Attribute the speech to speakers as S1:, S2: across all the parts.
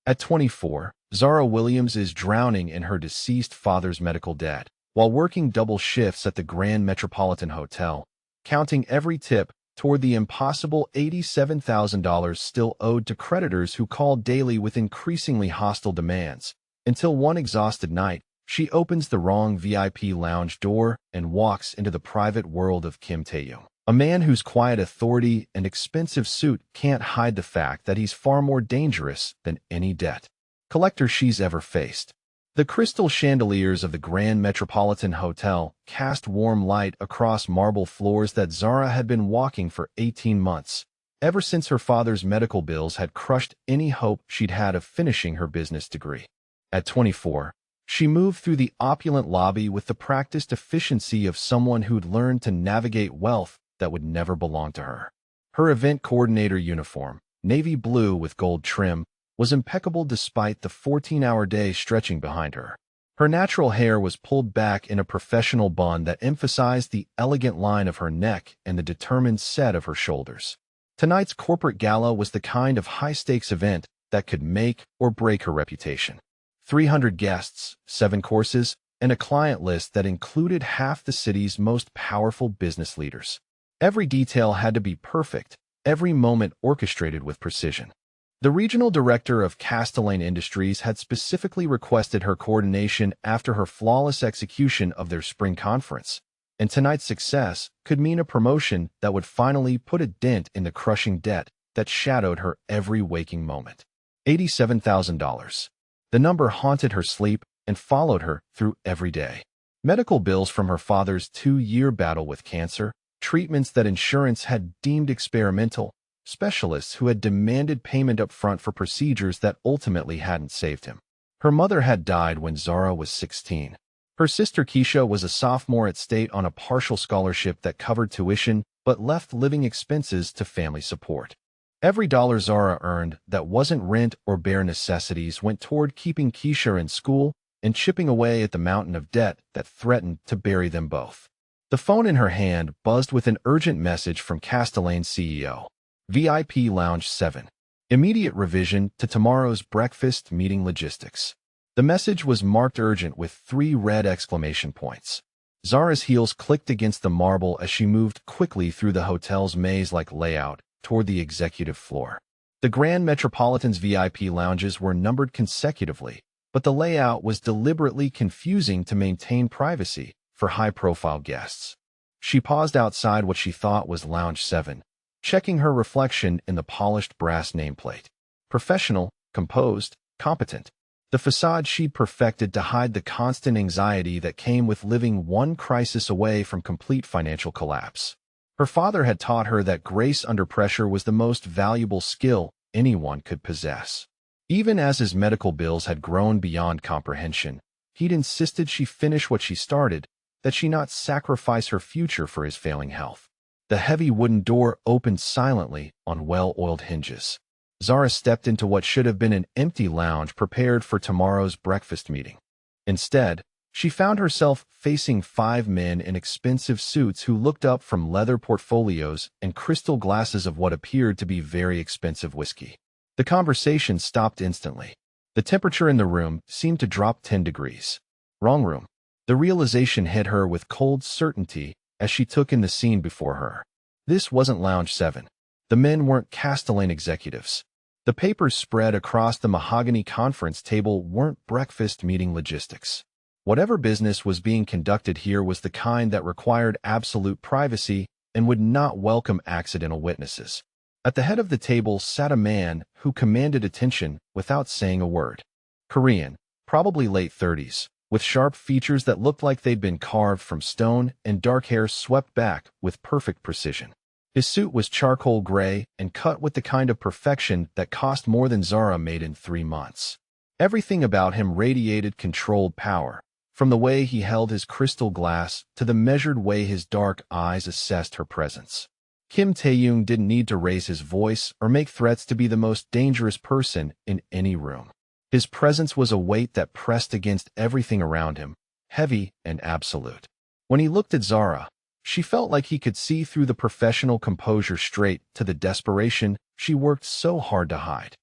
S1: At 24, Zara Williams is drowning in her deceased father's medical debt, while working double shifts at the Grand Metropolitan Hotel, counting every tip toward the impossible $87,000 still owed to creditors who called daily with increasingly hostile demands, until one exhausted night, she opens the wrong VIP lounge door and walks into the private world of Kim Tae-young, a man whose quiet authority and expensive suit can't hide the fact that he's far more dangerous than any debt collector she's ever faced. The crystal chandeliers of the Grand Metropolitan Hotel cast warm light across marble floors that Zara had been walking for 18 months, ever since her father's medical bills had crushed any hope she'd had of finishing her business degree. At 24, she moved through the opulent lobby with the practiced efficiency of someone who'd learned to navigate wealth that would never belong to her. Her event coordinator uniform, navy blue with gold trim, was impeccable despite the 14-hour day stretching behind her. Her natural hair was pulled back in a professional bun that emphasized the elegant line of her neck and the determined set of her shoulders. Tonight's corporate gala was the kind of high-stakes event that could make or break her reputation. 300 guests, 7 courses, and a client list that included half the city's most powerful business leaders. Every detail had to be perfect, every moment orchestrated with precision. The regional director of Castellane Industries had specifically requested her coordination after her flawless execution of their spring conference, and tonight's success could mean a promotion that would finally put a dent in the crushing debt that shadowed her every waking moment. $87,000. The number haunted her sleep and followed her through every day. Medical bills from her father's 2-year battle with cancer, treatments that insurance had deemed experimental, specialists who had demanded payment up front for procedures that ultimately hadn't saved him. Her mother had died when Zara was 16. Her sister Keisha was a sophomore at State on a partial scholarship that covered tuition but left living expenses to family support. Every dollar Zara earned that wasn't rent or bare necessities went toward keeping Keisha in school and chipping away at the mountain of debt that threatened to bury them both. The phone in her hand buzzed with an urgent message from Castellane's CEO. VIP Lounge 7. Immediate revision to tomorrow's breakfast meeting logistics. The message was marked urgent with 3 red exclamation points. Zara's heels clicked against the marble as she moved quickly through the hotel's maze-like layout toward the executive floor. The Grand Metropolitan's VIP lounges were numbered consecutively, but the layout was deliberately confusing to maintain privacy for high-profile guests. She paused outside what she thought was Lounge 7, checking her reflection in the polished brass nameplate. Professional, composed, competent. The facade she'd perfected to hide the constant anxiety that came with living one crisis away from complete financial collapse. Her father had taught her that grace under pressure was the most valuable skill anyone could possess. Even as his medical bills had grown beyond comprehension, he'd insisted she finish what she started, that she not sacrifice her future for his failing health. The heavy wooden door opened silently on well-oiled hinges. Zara stepped into what should have been an empty lounge prepared for tomorrow's breakfast meeting. Instead, she found herself facing 5 men in expensive suits who looked up from leather portfolios and crystal glasses of what appeared to be very expensive whiskey. The conversation stopped instantly. The temperature in the room seemed to drop 10 degrees. Wrong room. The realization hit her with cold certainty as she took in the scene before her. This wasn't Lounge 7. The men weren't Castellane executives. The papers spread across the mahogany conference table weren't breakfast meeting logistics. Whatever business was being conducted here was the kind that required absolute privacy and would not welcome accidental witnesses. At the head of the table sat a man who commanded attention without saying a word. Korean, probably late 30s, with sharp features that looked like they'd been carved from stone and dark hair swept back with perfect precision. His suit was charcoal gray and cut with the kind of perfection that cost more than Zara made in 3 months. Everything about him radiated controlled power, from the way he held his crystal glass to the measured way his dark eyes assessed her presence. Kim Tae-young didn't need to raise his voice or make threats to be the most dangerous person in any room. His presence was a weight that pressed against everything around him, heavy and absolute. When he looked at Zara, she felt like he could see through the professional composure straight to the desperation she worked so hard to hide.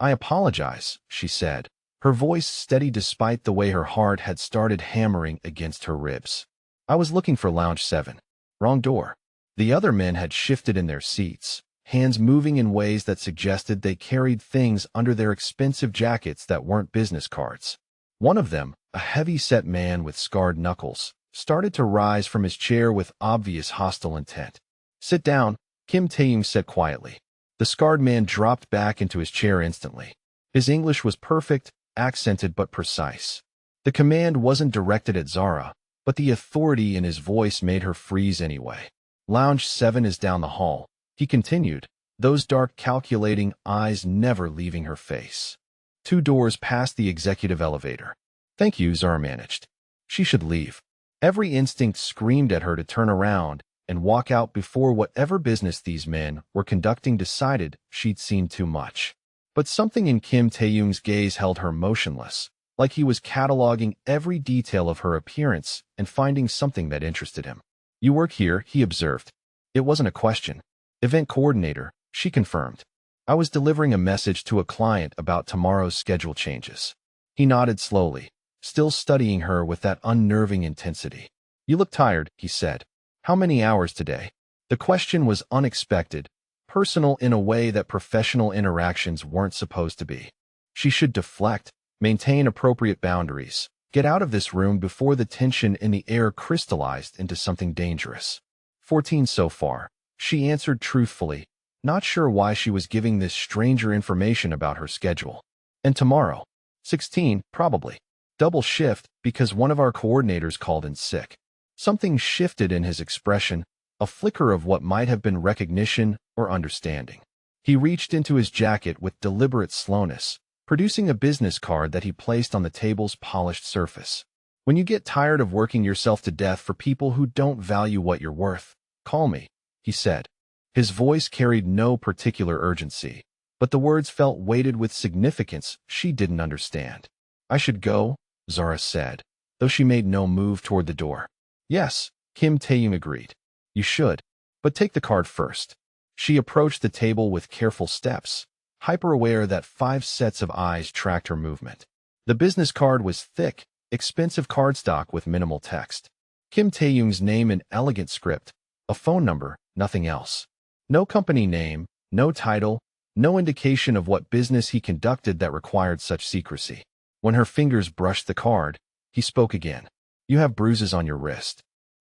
S1: I apologize, she said, her voice steady despite the way her heart had started hammering against her ribs. I was looking for Lounge 7. Wrong door. The other men had shifted in their seats, hands moving in ways that suggested they carried things under their expensive jackets that weren't business cards. One of them, a heavy-set man with scarred knuckles, started to rise from his chair with obvious hostile intent. Sit down, Kim Tae-young said quietly. The scarred man dropped back into his chair instantly. His English was perfect, accented but precise. The command wasn't directed at Zara, but the authority in his voice made her freeze anyway. Lounge 7 is down the hall, he continued, those dark calculating eyes never leaving her face. 2 doors past the executive elevator. Thank you, Zara managed. She should leave. Every instinct screamed at her to turn around and walk out before whatever business these men were conducting decided she'd seen too much. But something in Kim Tae-young's gaze held her motionless, like he was cataloging every detail of her appearance and finding something that interested him. You work here, he observed. It wasn't a question. Event coordinator, she confirmed. I was delivering a message to a client about tomorrow's schedule changes. He nodded slowly, still studying her with that unnerving intensity. You look tired, he said. How many hours today? The question was unexpected, personal in a way that professional interactions weren't supposed to be. She should deflect, maintain appropriate boundaries, get out of this room before the tension in the air crystallized into something dangerous. 14 so far, she answered truthfully, not sure why she was giving this stranger information about her schedule. And tomorrow? 16, probably. Double shift because one of our coordinators called in sick. Something shifted in his expression, a flicker of what might have been recognition or understanding. He reached into his jacket with deliberate slowness, producing a business card that he placed on the table's polished surface. When you get tired of working yourself to death for people who don't value what you're worth, call me, he said. His voice carried no particular urgency, but the words felt weighted with significance she didn't understand. I should go, Zara said, though she made no move toward the door. Yes, Kim Tae-young agreed. You should, but take the card first. She approached the table with careful steps, hyper-aware that 5 sets of eyes tracked her movement. The business card was thick, expensive cardstock with minimal text. Kim Tae-young's name in elegant script, a phone number, nothing else. No company name, no title, no indication of what business he conducted that required such secrecy. When her fingers brushed the card, he spoke again. You have bruises on your wrist.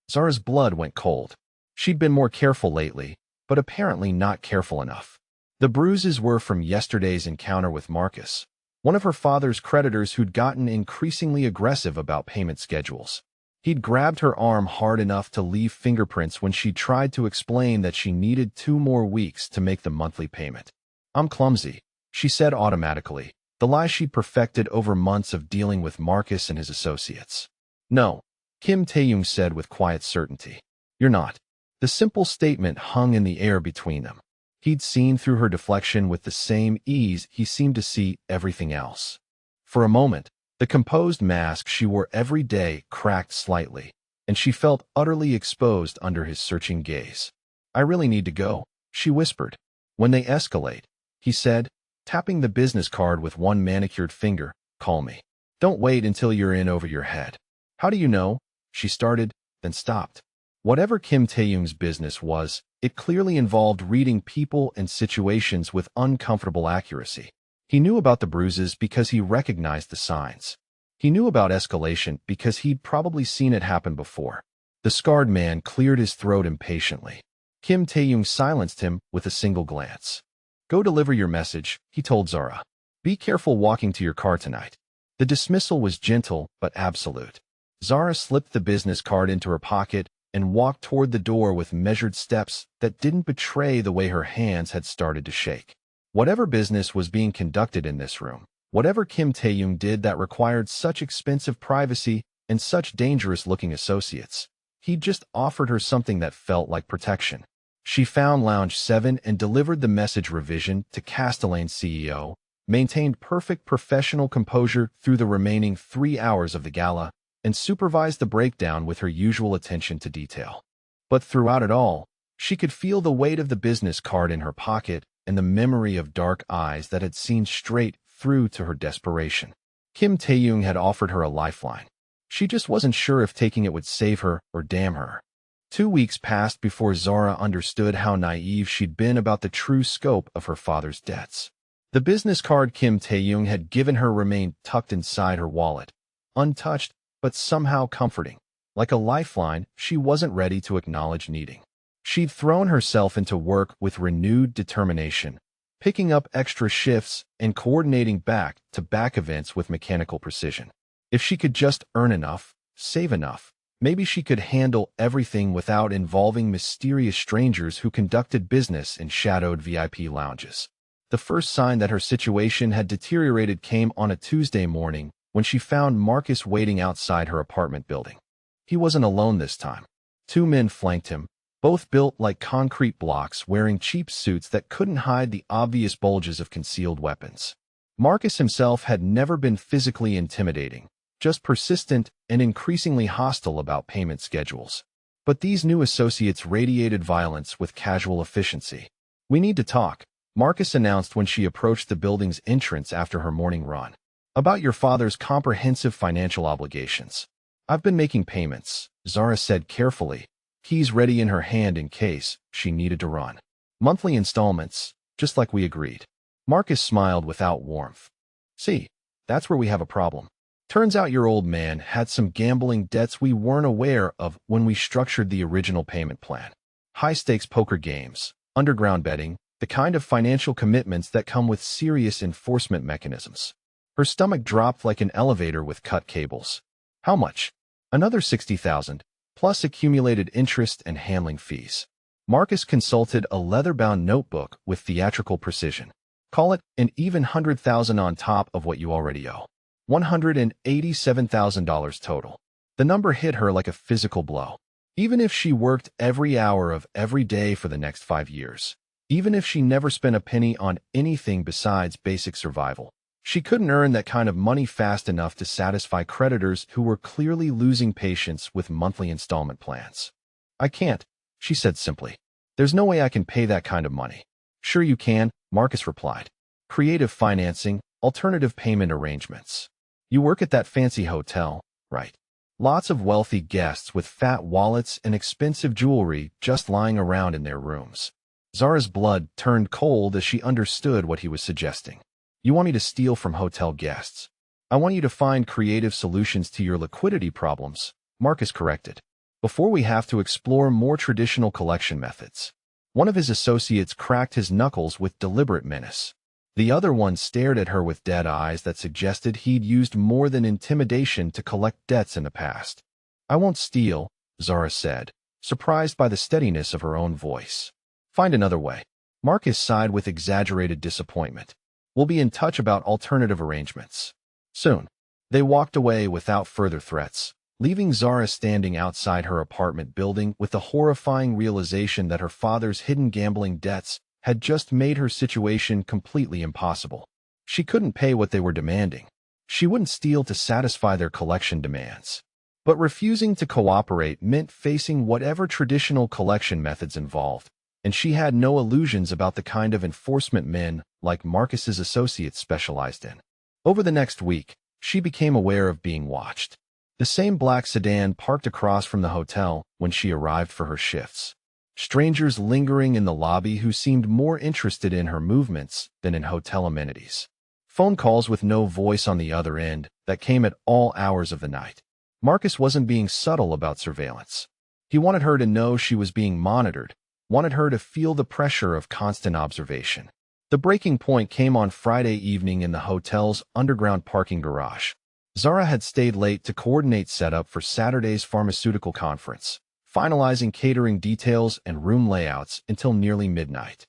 S1: Zara's blood went cold. She'd been more careful lately, but apparently not careful enough. The bruises were from yesterday's encounter with Marcus, one of her father's creditors who'd gotten increasingly aggressive about payment schedules. He'd grabbed her arm hard enough to leave fingerprints when she tried to explain that she needed 2 more weeks to make the monthly payment. I'm clumsy, she said automatically, the lie she'd perfected over months of dealing with Marcus and his associates. No, Kim Tae-young said with quiet certainty. You're not. The simple statement hung in the air between them. He'd seen through her deflection with the same ease he seemed to see everything else. For a moment, the composed mask she wore every day cracked slightly, and she felt utterly exposed under his searching gaze. I really need to go, she whispered. When they escalate, he said, tapping the business card with one manicured finger, call me. Don't wait until you're in over your head. How do you know? She started, then stopped. Whatever Kim Tae-young's business was, it clearly involved reading people and situations with uncomfortable accuracy. He knew about the bruises because he recognized the signs. He knew about escalation because he'd probably seen it happen before. The scarred man cleared his throat impatiently. Kim Tae-young silenced him with a single glance. Go deliver your message, he told Zara. Be careful walking to your car tonight. The dismissal was gentle but absolute. Zara slipped the business card into her pocket and walked toward the door with measured steps that didn't betray the way her hands had started to shake. Whatever business was being conducted in this room, whatever Kim Tae-young did that required such expensive privacy and such dangerous-looking associates, he'd just offered her something that felt like protection. She found Lounge 7 and delivered the message revision to Castellane's CEO, maintained perfect professional composure through the remaining 3 hours of the gala, and supervised the breakdown with her usual attention to detail. But throughout it all, she could feel the weight of the business card in her pocket and the memory of dark eyes that had seen straight through to her desperation. Kim Tae-young had offered her a lifeline. She just wasn't sure if taking it would save her or damn her. 2 weeks passed before Zara understood how naive she'd been about the true scope of her father's debts. The business card Kim Tae-young had given her remained tucked inside her wallet, untouched but somehow comforting. Like a lifeline she wasn't ready to acknowledge needing. She'd thrown herself into work with renewed determination, picking up extra shifts and coordinating back-to-back events with mechanical precision. If she could just earn enough, save enough, maybe she could handle everything without involving mysterious strangers who conducted business in shadowed VIP lounges. The first sign that her situation had deteriorated came on a Tuesday morning when she found Marcus waiting outside her apartment building. He wasn't alone this time. 2 men flanked him, both built like concrete blocks wearing cheap suits that couldn't hide the obvious bulges of concealed weapons. Marcus himself had never been physically intimidating, just persistent and increasingly hostile about payment schedules. But these new associates radiated violence with casual efficiency. "We need to talk," Marcus announced when she approached the building's entrance after her morning run. "About your father's comprehensive financial obligations." "I've been making payments," Zara said carefully, keys ready in her hand in case she needed to run. "Monthly installments, just like we agreed." Marcus smiled without warmth. "See, that's where we have a problem. Turns out your old man had some gambling debts we weren't aware of when we structured the original payment plan. High-stakes poker games, underground betting, the kind of financial commitments that come with serious enforcement mechanisms." Her stomach dropped like an elevator with cut cables. "How much?" "Another 60,000, plus accumulated interest and handling fees." Marcus consulted a leather-bound notebook with theatrical precision. "Call it an even 100,000 on top of what you already owe. $187,000 total." The number hit her like a physical blow. Even if she worked every hour of every day for the next 5 years, even if she never spent a penny on anything besides basic survival, she couldn't earn that kind of money fast enough to satisfy creditors who were clearly losing patience with monthly installment plans. "I can't," she said simply. "There's no way I can pay that kind of money." "Sure you can," Marcus replied. "Creative financing, alternative payment arrangements. You work at that fancy hotel, right? Lots of wealthy guests with fat wallets and expensive jewelry just lying around in their rooms." Zara's blood turned cold as she understood what he was suggesting. "You want me to steal from hotel guests?" "I want you to find creative solutions to your liquidity problems," Marcus corrected, "before we have to explore more traditional collection methods." One of his associates cracked his knuckles with deliberate menace. The other one stared at her with dead eyes that suggested he'd used more than intimidation to collect debts in the past. "I won't steal," Zara said, surprised by the steadiness of her own voice. "Find another way." Marcus sighed with exaggerated disappointment. "We'll be in touch about alternative arrangements soon." They walked away without further threats, leaving Zara standing outside her apartment building with the horrifying realization that her father's hidden gambling debts had just made her situation completely impossible. She couldn't pay what they were demanding. She wouldn't steal to satisfy their collection demands. But refusing to cooperate meant facing whatever traditional collection methods involved, and she had no illusions about the kind of enforcement men like Marcus's associates specialized in. Over the next week, she became aware of being watched. The same black sedan parked across from the hotel when she arrived for her shifts. Strangers lingering in the lobby who seemed more interested in her movements than in hotel amenities. Phone calls with no voice on the other end that came at all hours of the night. Marcus wasn't being subtle about surveillance. He wanted her to know she was being monitored, wanted her to feel the pressure of constant observation. The breaking point came on Friday evening in the hotel's underground parking garage. Zara had stayed late to coordinate setup for Saturday's pharmaceutical conference, finalizing catering details and room layouts until nearly midnight.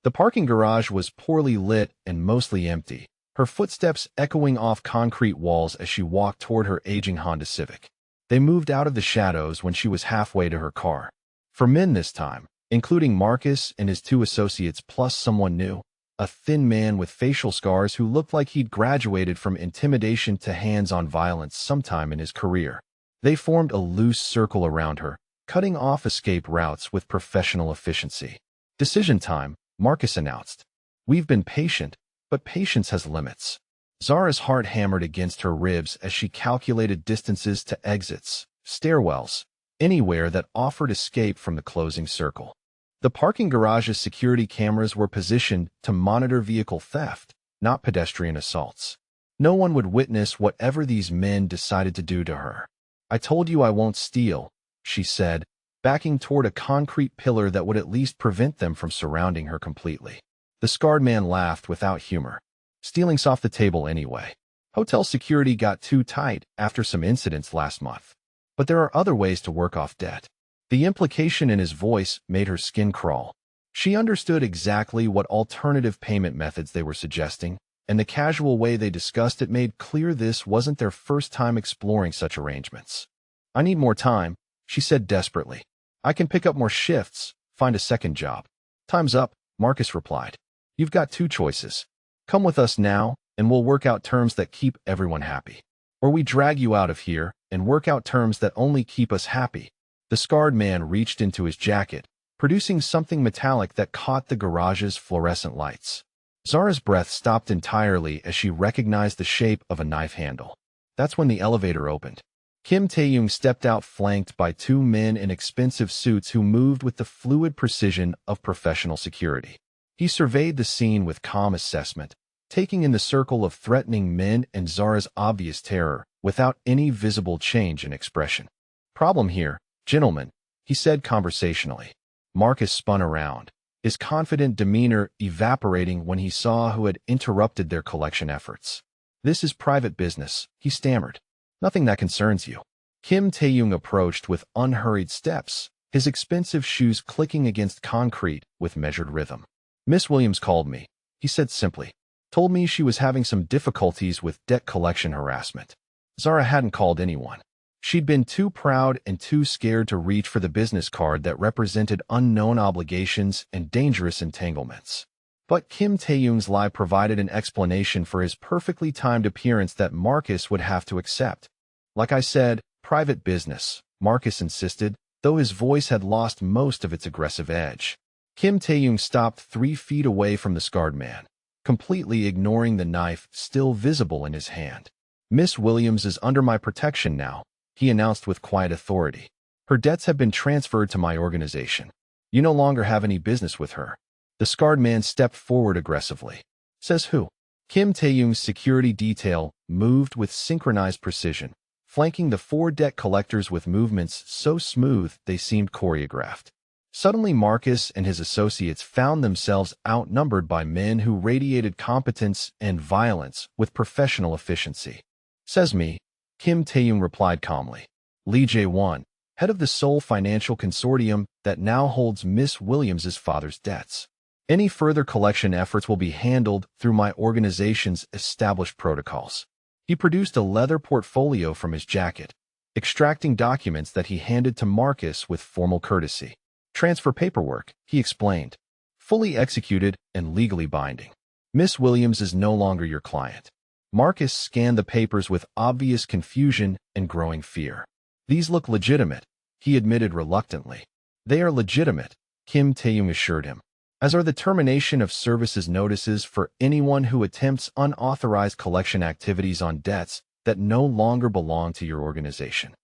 S1: The parking garage was poorly lit and mostly empty, her footsteps echoing off concrete walls as she walked toward her aging Honda Civic. They moved out of the shadows when she was halfway to her car. For men this time, including Marcus and his 2 associates plus someone new, a thin man with facial scars who looked like he'd graduated from intimidation to hands-on violence sometime in his career. They formed a loose circle around her, cutting off escape routes with professional efficiency. "Decision time," Marcus announced. We've been patient, but patience has limits. Zara's heart hammered against her ribs as she calculated distances to exits, stairwells, anywhere that offered escape from the closing circle. The parking garage's security cameras were positioned to monitor vehicle theft, not pedestrian assaults. No one would witness whatever these men decided to do to her. "I told you I won't steal," she said, backing toward a concrete pillar that would at least prevent them from surrounding her completely. The scarred man laughed without humor. "Stealing's off the table anyway. Hotel security got too tight after some incidents last month. But there are other ways to work off debt." The implication in his voice made her skin crawl. She understood exactly what alternative payment methods they were suggesting, and the casual way they discussed it made clear this wasn't their first time exploring such arrangements. "I need more time," she said desperately. "I can pick up more shifts, find a second job." "Time's up," Marcus replied. "You've got two choices. Come with us now, and we'll work out terms that keep everyone happy. Or we drag you out of here and work out terms that only keep us happy." The scarred man reached into his jacket, producing something metallic that caught the garage's fluorescent lights. Zara's breath stopped entirely as she recognized the shape of a knife handle. That's when the elevator opened. Kim Tae-young stepped out flanked by two men in expensive suits who moved with the fluid precision of professional security. He surveyed the scene with calm assessment, taking in the circle of threatening men and Zara's obvious terror without any visible change in expression. "Problem here, gentlemen," he said conversationally. Marcus spun around, his confident demeanor evaporating when he saw who had interrupted their collection efforts. "This is private business," he stammered. "Nothing that concerns you." Kim Tae-young approached with unhurried steps, his expensive shoes clicking against concrete with measured rhythm. "Miss Williams called me," he said simply. "Told me she was having some difficulties with debt collection harassment." Zara hadn't called anyone. She'd been too proud and too scared to reach for the business card that represented unknown obligations and dangerous entanglements. But Kim Tae-young's lie provided an explanation for his perfectly timed appearance that Marcus would have to accept. "Like I said, private business," Marcus insisted, though his voice had lost most of its aggressive edge. Kim Tae-young stopped 3 feet away from the scarred man, completely ignoring the knife still visible in his hand. "Miss Williams is under my protection now," he announced with quiet authority. "Her debts have been transferred to my organization. You no longer have any business with her." The scarred man stepped forward aggressively. "Says who?" Kim Tae-young's security detail moved with synchronized precision, flanking the 4 debt collectors with movements so smooth they seemed choreographed. Suddenly Marcus and his associates found themselves outnumbered by men who radiated competence and violence with professional efficiency. "Says me," Kim Tae-young replied calmly. "Lee Jae-won, head of the Seoul Financial Consortium that now holds Miss Williams's father's debts. Any further collection efforts will be handled through my organization's established protocols." He produced a leather portfolio from his jacket, extracting documents that he handed to Marcus with formal courtesy. "Transfer paperwork," he explained. "Fully executed and legally binding. Miss Williams is no longer your client." Marcus scanned the papers with obvious confusion and growing fear. "These look legitimate," he admitted reluctantly. "They are legitimate," Kim Tae-young assured him, "as are the termination of services notices for anyone who attempts unauthorized collection activities on debts that no longer belong to your organization."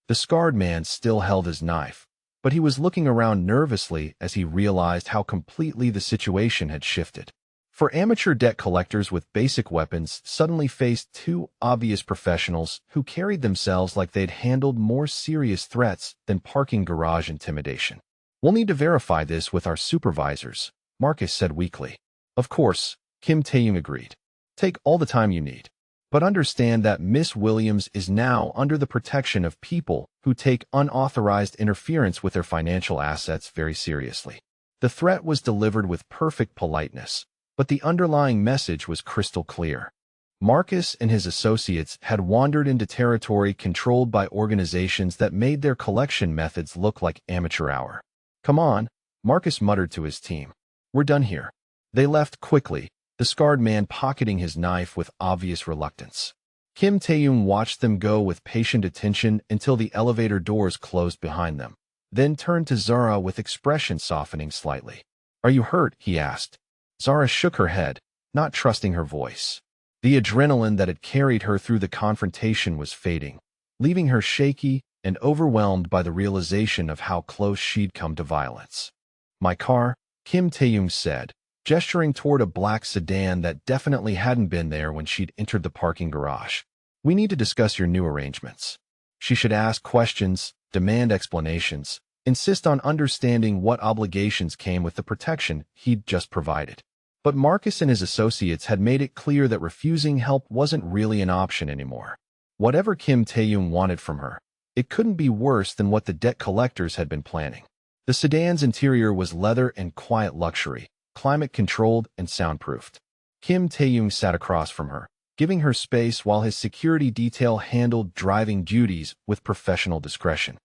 S1: The scarred man still held his knife, but he was looking around nervously as he realized how completely the situation had shifted. For amateur debt collectors with basic weapons suddenly faced 2 obvious professionals who carried themselves like they'd handled more serious threats than parking garage intimidation. "We'll need to verify this with our supervisors," Marcus said weakly. "Of course," Kim Tae-young agreed. "Take all the time you need. But understand that Miss Williams is now under the protection of people who take unauthorized interference with their financial assets very seriously." The threat was delivered with perfect politeness, but the underlying message was crystal clear. Marcus and his associates had wandered into territory controlled by organizations that made their collection methods look like amateur hour. "Come on," Marcus muttered to his team. "We're done here." They left quickly, the scarred man pocketing his knife with obvious reluctance. Kim Tae-young watched them go with patient attention until the elevator doors closed behind them, then turned to Zara with expression softening slightly. "Are you hurt?" he asked. Zara shook her head, not trusting her voice. The adrenaline that had carried her through the confrontation was fading, leaving her shaky and overwhelmed by the realization of how close she'd come to violence. "My car," Kim Tae-young said, gesturing toward a black sedan that definitely hadn't been there when she'd entered the parking garage. "We need to discuss your new arrangements." She should ask questions, demand explanations, insist on understanding what obligations came with the protection he'd just provided. But Marcus and his associates had made it clear that refusing help wasn't really an option anymore. Whatever Kim Tae-young wanted from her, it couldn't be worse than what the debt collectors had been planning. The sedan's interior was leather and quiet luxury, climate-controlled and soundproofed. Kim Tae-young sat across from her, giving her space while his security detail handled driving duties with professional discretion.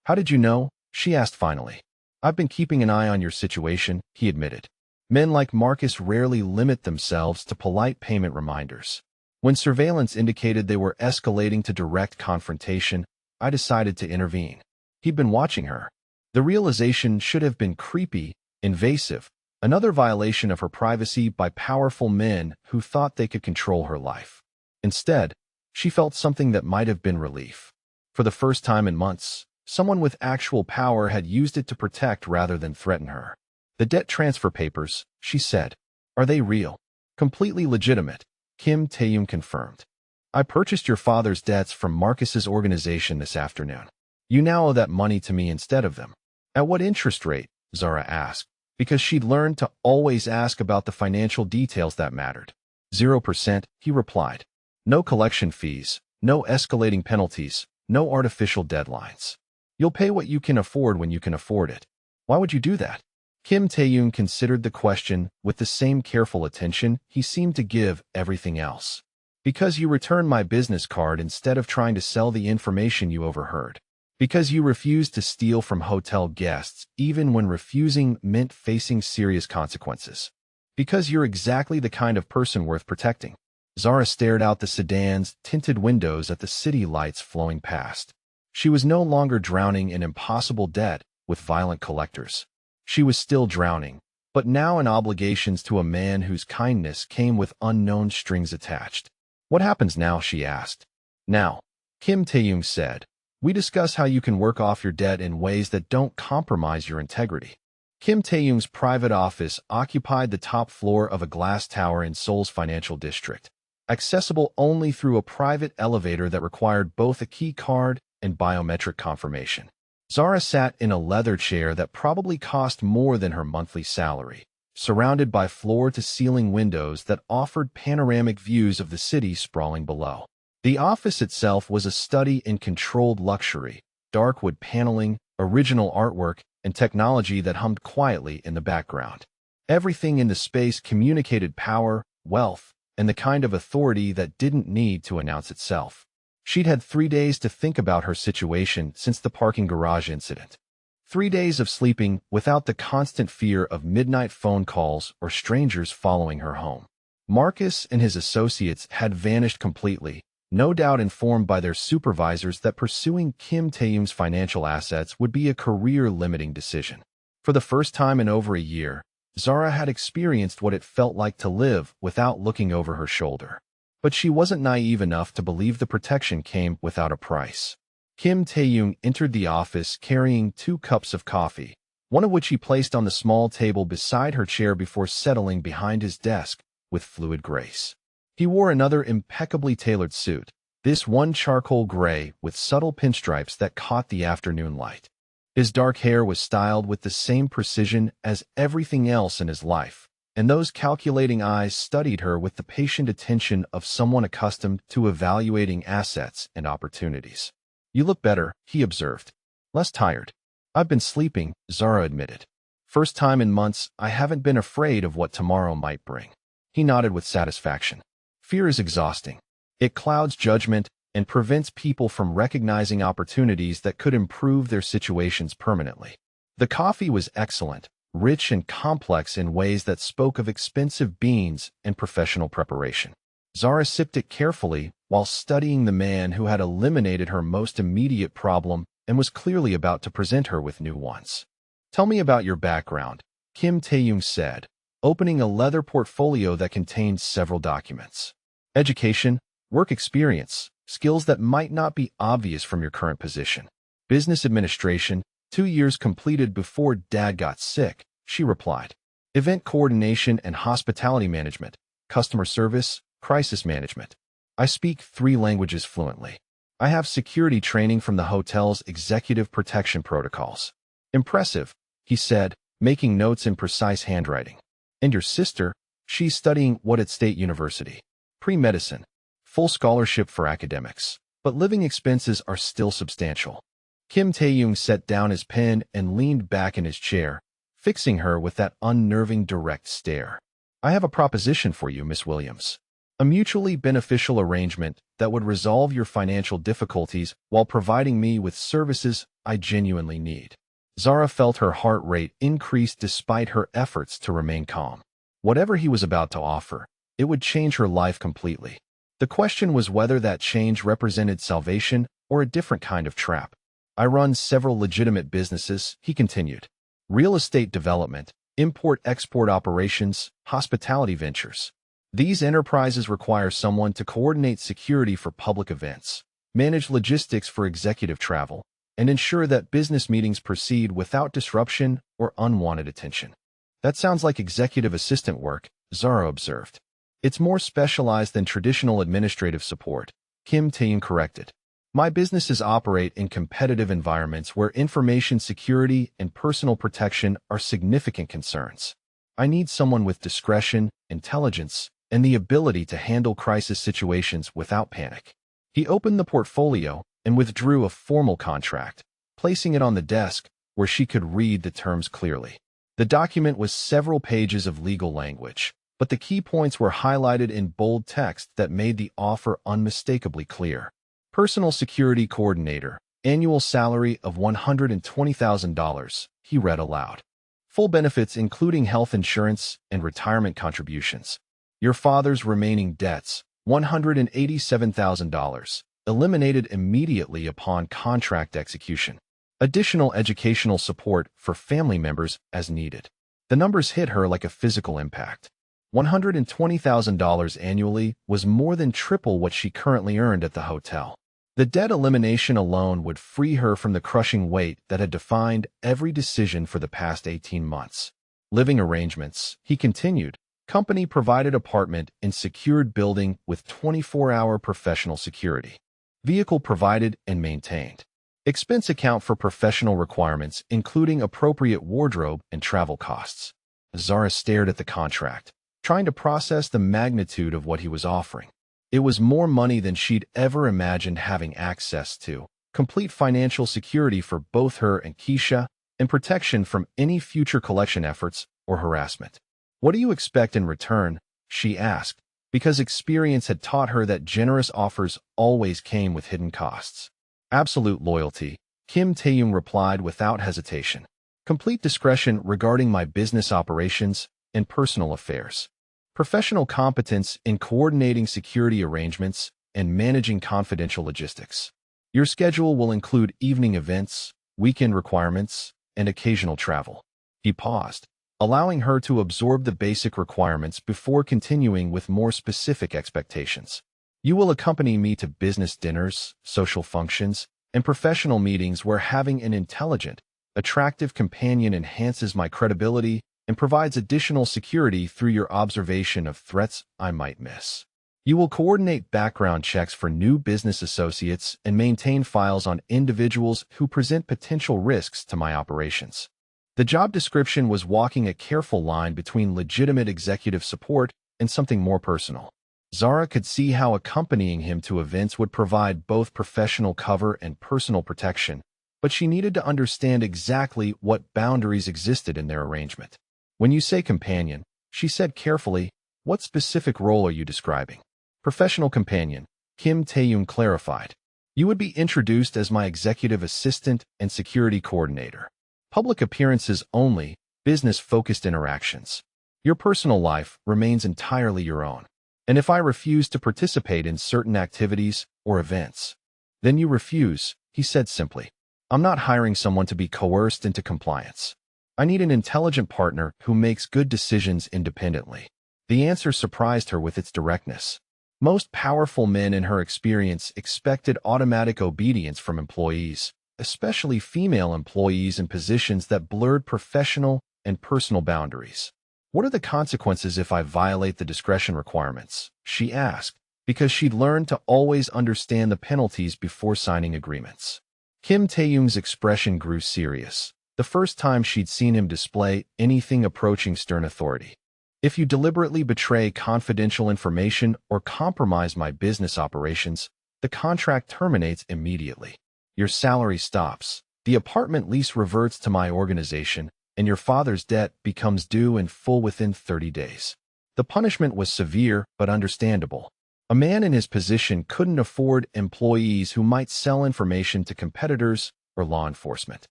S1: "How did you know?" she asked finally. "I've been keeping an eye on your situation," he admitted. Men like Marcus rarely limit themselves to polite payment reminders. When surveillance indicated they were escalating to direct confrontation, I decided to intervene. He'd been watching her. The realization should have been creepy, invasive, another violation of her privacy by powerful men who thought they could control her life. Instead, she felt something that might have been relief. For the first time in months, someone with actual power had used it to protect rather than threaten her. "The debt transfer papers," she said. "Are they real?" "Completely legitimate," Kim Tae-young confirmed. "I purchased your father's debts from Marcus's organization this afternoon. You now owe that money to me instead of them." "At what interest rate?" Zara asked, because she'd learned to always ask about the financial details that mattered. 0%, he replied. "No collection fees, no escalating penalties, no artificial deadlines. You'll pay what you can afford when you can afford it." "Why would you do that?" Kim Tae-young considered the question with the same careful attention he seemed to give everything else. "Because you returned my business card instead of trying to sell the information you overheard. Because you refused to steal from hotel guests, even when refusing meant facing serious consequences. Because you're exactly the kind of person worth protecting." Zara stared out the sedan's tinted windows at the city lights flowing past. She was no longer drowning in impossible debt with violent collectors. She was still drowning, but now in obligations to a man whose kindness came with unknown strings attached. "What happens now?" she asked. "Now," Kim Tae-young said, "we discuss how you can work off your debt in ways that don't compromise your integrity." Kim Tae-young's private office occupied the top floor of a glass tower in Seoul's financial district, accessible only through a private elevator that required both a key card and biometric confirmation. Zara sat in a leather chair that probably cost more than her monthly salary, surrounded by floor-to-ceiling windows that offered panoramic views of the city sprawling below. The office itself was a study in controlled luxury, dark wood paneling, original artwork, and technology that hummed quietly in the background. Everything in the space communicated power, wealth, and the kind of authority that didn't need to announce itself. She'd had 3 days to think about her situation since the parking garage incident. 3 days of sleeping without the constant fear of midnight phone calls or strangers following her home. Marcus and his associates had vanished completely, no doubt informed by their supervisors that pursuing Kim Tae-young's financial assets would be a career-limiting decision. For the first time in over a year, Zara had experienced what it felt like to live without looking over her shoulder. But she wasn't naive enough to believe the protection came without a price. Kim Tae-young entered the office carrying 2 cups of coffee, one of which he placed on the small table beside her chair before settling behind his desk with fluid grace. He wore another impeccably tailored suit, this one charcoal gray with subtle pinstripes that caught the afternoon light. His dark hair was styled with the same precision as everything else in his life, and those calculating eyes studied her with the patient attention of someone accustomed to evaluating assets and opportunities. "You look better," he observed. "Less tired." "I've been sleeping," Zara admitted. "First time in months, I haven't been afraid of what tomorrow might bring." He nodded with satisfaction. Fear is exhausting. It clouds judgment and prevents people from recognizing opportunities that could improve their situations permanently. The coffee was excellent, rich and complex in ways that spoke of expensive beans and professional preparation. Zara sipped it carefully while studying the man who had eliminated her most immediate problem and was clearly about to present her with new ones. "Tell me about your background," Kim Tae-young said, opening a leather portfolio that contained several documents. Education, work experience, skills that might not be obvious from your current position. Business administration, 2 years completed before Dad got sick, she replied. Event coordination and hospitality management, customer service, crisis management. I speak 3 languages fluently. I have security training from the hotel's executive protection protocols. Impressive, he said, making notes in precise handwriting. And your sister? She's studying what at State University? Pre-medicine. Full scholarship for academics. But living expenses are still substantial. Kim Tae-young set down his pen and leaned back in his chair, fixing her with that unnerving direct stare. I have a proposition for you, Miss Williams. A mutually beneficial arrangement that would resolve your financial difficulties while providing me with services I genuinely need. Zara felt her heart rate increase despite her efforts to remain calm. Whatever he was about to offer, it would change her life completely. The question was whether that change represented salvation or a different kind of trap. I run several legitimate businesses, he continued. Real estate development, import-export operations, hospitality ventures. These enterprises require someone to coordinate security for public events, manage logistics for executive travel, and ensure that business meetings proceed without disruption or unwanted attention. That sounds like executive assistant work, Zara observed. It's more specialized than traditional administrative support, Kim Tae-young corrected. My businesses operate in competitive environments where information security and personal protection are significant concerns. I need someone with discretion, intelligence, and the ability to handle crisis situations without panic. He opened the portfolio and withdrew a formal contract, placing it on the desk where she could read the terms clearly. The document was several pages of legal language, but the key points were highlighted in bold text that made the offer unmistakably clear. Personal Security Coordinator, annual salary of $120,000, he read aloud. Full benefits including health insurance and retirement contributions. Your father's remaining debts, $187,000, eliminated immediately upon contract execution. Additional educational support for family members as needed. The numbers hit her like a physical impact. $120,000 annually was more than triple what she currently earned at the hotel. The debt elimination alone would free her from the crushing weight that had defined every decision for the past 18 months. Living arrangements, he continued. Company-provided apartment in secured building with 24-hour professional security. Vehicle provided and maintained. Expense account for professional requirements, including appropriate wardrobe and travel costs. Zara stared at the contract, trying to process the magnitude of what he was offering. It was more money than she'd ever imagined having access to, complete financial security for both her and Keisha, and protection from any future collection efforts or harassment. What do you expect in return? She asked, because experience had taught her that generous offers always came with hidden costs. Absolute loyalty, Kim Tae-young replied without hesitation. Complete discretion regarding my business operations and personal affairs. Professional competence in coordinating security arrangements and managing confidential logistics. Your schedule will include evening events, weekend requirements, and occasional travel. He paused, allowing her to absorb the basic requirements before continuing with more specific expectations. You will accompany me to business dinners, social functions, and professional meetings where having an intelligent, attractive companion enhances my credibility and provides additional security through your observation of threats I might miss. You will coordinate background checks for new business associates and maintain files on individuals who present potential risks to my operations. The job description was walking a careful line between legitimate executive support and something more personal. Zara could see how accompanying him to events would provide both professional cover and personal protection, but she needed to understand exactly what boundaries existed in their arrangement. When you say companion, she said carefully, what specific role are you describing? Professional companion, Kim Tae-young clarified. You would be introduced as my executive assistant and security coordinator. Public appearances only, business-focused interactions. Your personal life remains entirely your own. And if I refuse to participate in certain activities or events, then you refuse, he said simply. I'm not hiring someone to be coerced into compliance. I need an intelligent partner who makes good decisions independently. The answer surprised her with its directness. Most powerful men in her experience expected automatic obedience from employees, especially female employees in positions that blurred professional and personal boundaries. What are the consequences if I violate the discretion requirements? She asked, because she'd learned to always understand the penalties before signing agreements. Kim Tae-young's expression grew serious, the first time she'd seen him display anything approaching stern authority. If you deliberately betray confidential information or compromise my business operations, the contract terminates immediately. Your salary stops, the apartment lease reverts to my organization, and your father's debt becomes due in full within 30 days. The punishment was severe but understandable. A man in his position couldn't afford employees who might sell information to competitors or law enforcement.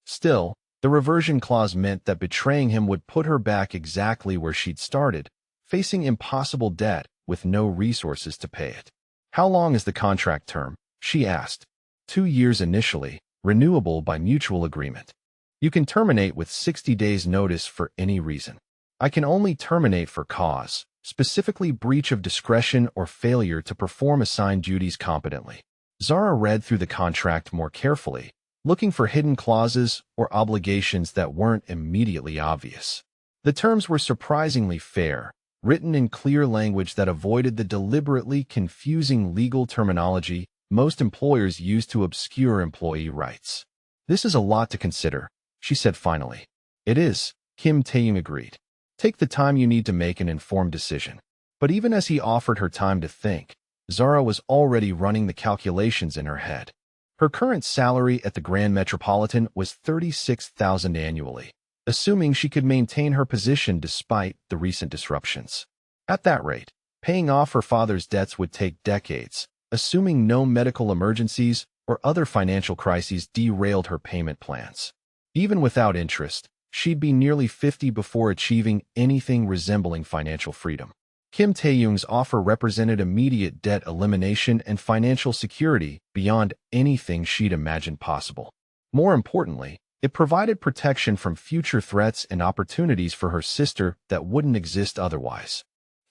S1: Still, the reversion clause meant that betraying him would put her back exactly where she'd started, facing impossible debt with no resources to pay it. How long is the contract term? She asked. 2 years initially, renewable by mutual agreement. You can terminate with 60 days notice for any reason. I can only terminate for cause, specifically breach of discretion or failure to perform assigned duties competently. Zara read through the contract more carefully, looking for hidden clauses or obligations that weren't immediately obvious. The terms were surprisingly fair, written in clear language that avoided the deliberately confusing legal terminology most employers use to obscure employee rights. This is a lot to consider, she said finally. It is, Kim Tae-young agreed. Take the time you need to make an informed decision. But even as he offered her time to think, Zara was already running the calculations in her head. Her current salary at the Grand Metropolitan was $36,000 annually, assuming she could maintain her position despite the recent disruptions. At that rate, paying off her father's debts would take decades, assuming no medical emergencies or other financial crises derailed her payment plans. Even without interest, she'd be nearly 50 before achieving anything resembling financial freedom. Kim Tae-young's offer represented immediate debt elimination and financial security beyond anything she'd imagined possible. More importantly, it provided protection from future threats and opportunities for her sister that wouldn't exist otherwise.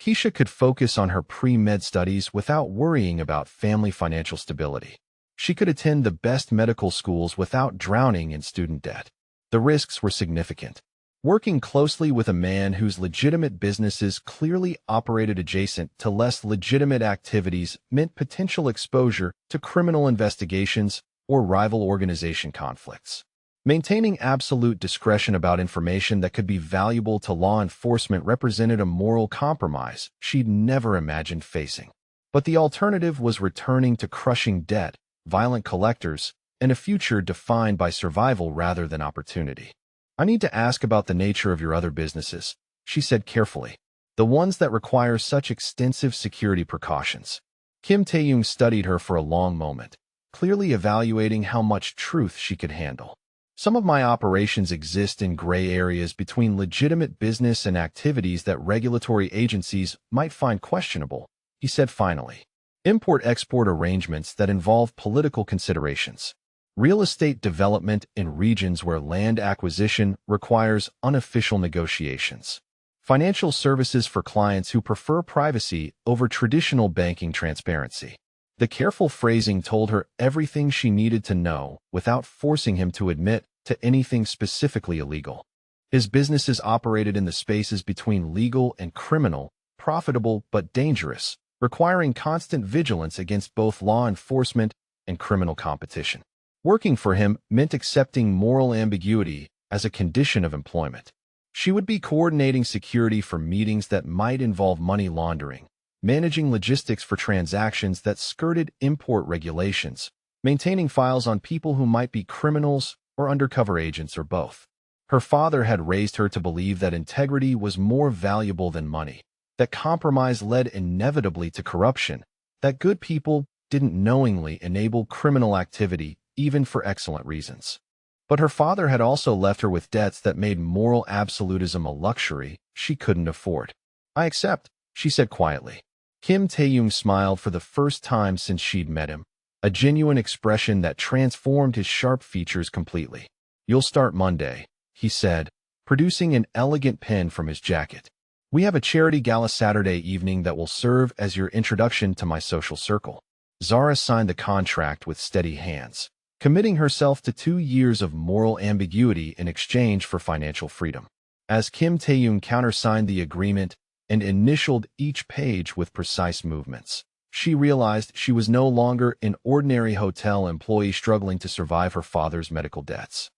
S1: Keisha could focus on her pre-med studies without worrying about family financial stability. She could attend the best medical schools without drowning in student debt. The risks were significant. Working closely with a man whose legitimate businesses clearly operated adjacent to less legitimate activities meant potential exposure to criminal investigations or rival organization conflicts. Maintaining absolute discretion about information that could be valuable to law enforcement represented a moral compromise she'd never imagined facing. But the alternative was returning to crushing debt, violent collectors, and a future defined by survival rather than opportunity. I need to ask about the nature of your other businesses, she said carefully. The ones that require such extensive security precautions. Kim Tae-young studied her for a long moment, clearly evaluating how much truth she could handle. Some of my operations exist in gray areas between legitimate business and activities that regulatory agencies might find questionable, he said finally. Import-export arrangements that involve political considerations. Real estate development in regions where land acquisition requires unofficial negotiations. Financial services for clients who prefer privacy over traditional banking transparency. The careful phrasing told her everything she needed to know without forcing him to admit to anything specifically illegal. His businesses operated in the spaces between legal and criminal, profitable but dangerous, requiring constant vigilance against both law enforcement and criminal competition. Working for him meant accepting moral ambiguity as a condition of employment. She would be coordinating security for meetings that might involve money laundering, managing logistics for transactions that skirted import regulations, maintaining files on people who might be criminals or undercover agents or both. Her father had raised her to believe that integrity was more valuable than money, that compromise led inevitably to corruption, that good people didn't knowingly enable criminal activity even for excellent reasons. But her father had also left her with debts that made moral absolutism a luxury she couldn't afford. I accept, she said quietly. Kim Tae-young smiled for the first time since she'd met him, a genuine expression that transformed his sharp features completely. You'll start Monday, he said, producing an elegant pin from his jacket. "We have a charity gala Saturday evening that will serve as your introduction to my social circle." Zara signed the contract with steady hands, committing herself to 2 years of moral ambiguity in exchange for financial freedom. As Kim Tae-young countersigned the agreement and initialed each page with precise movements, she realized she was no longer an ordinary hotel employee struggling to survive her father's medical debts.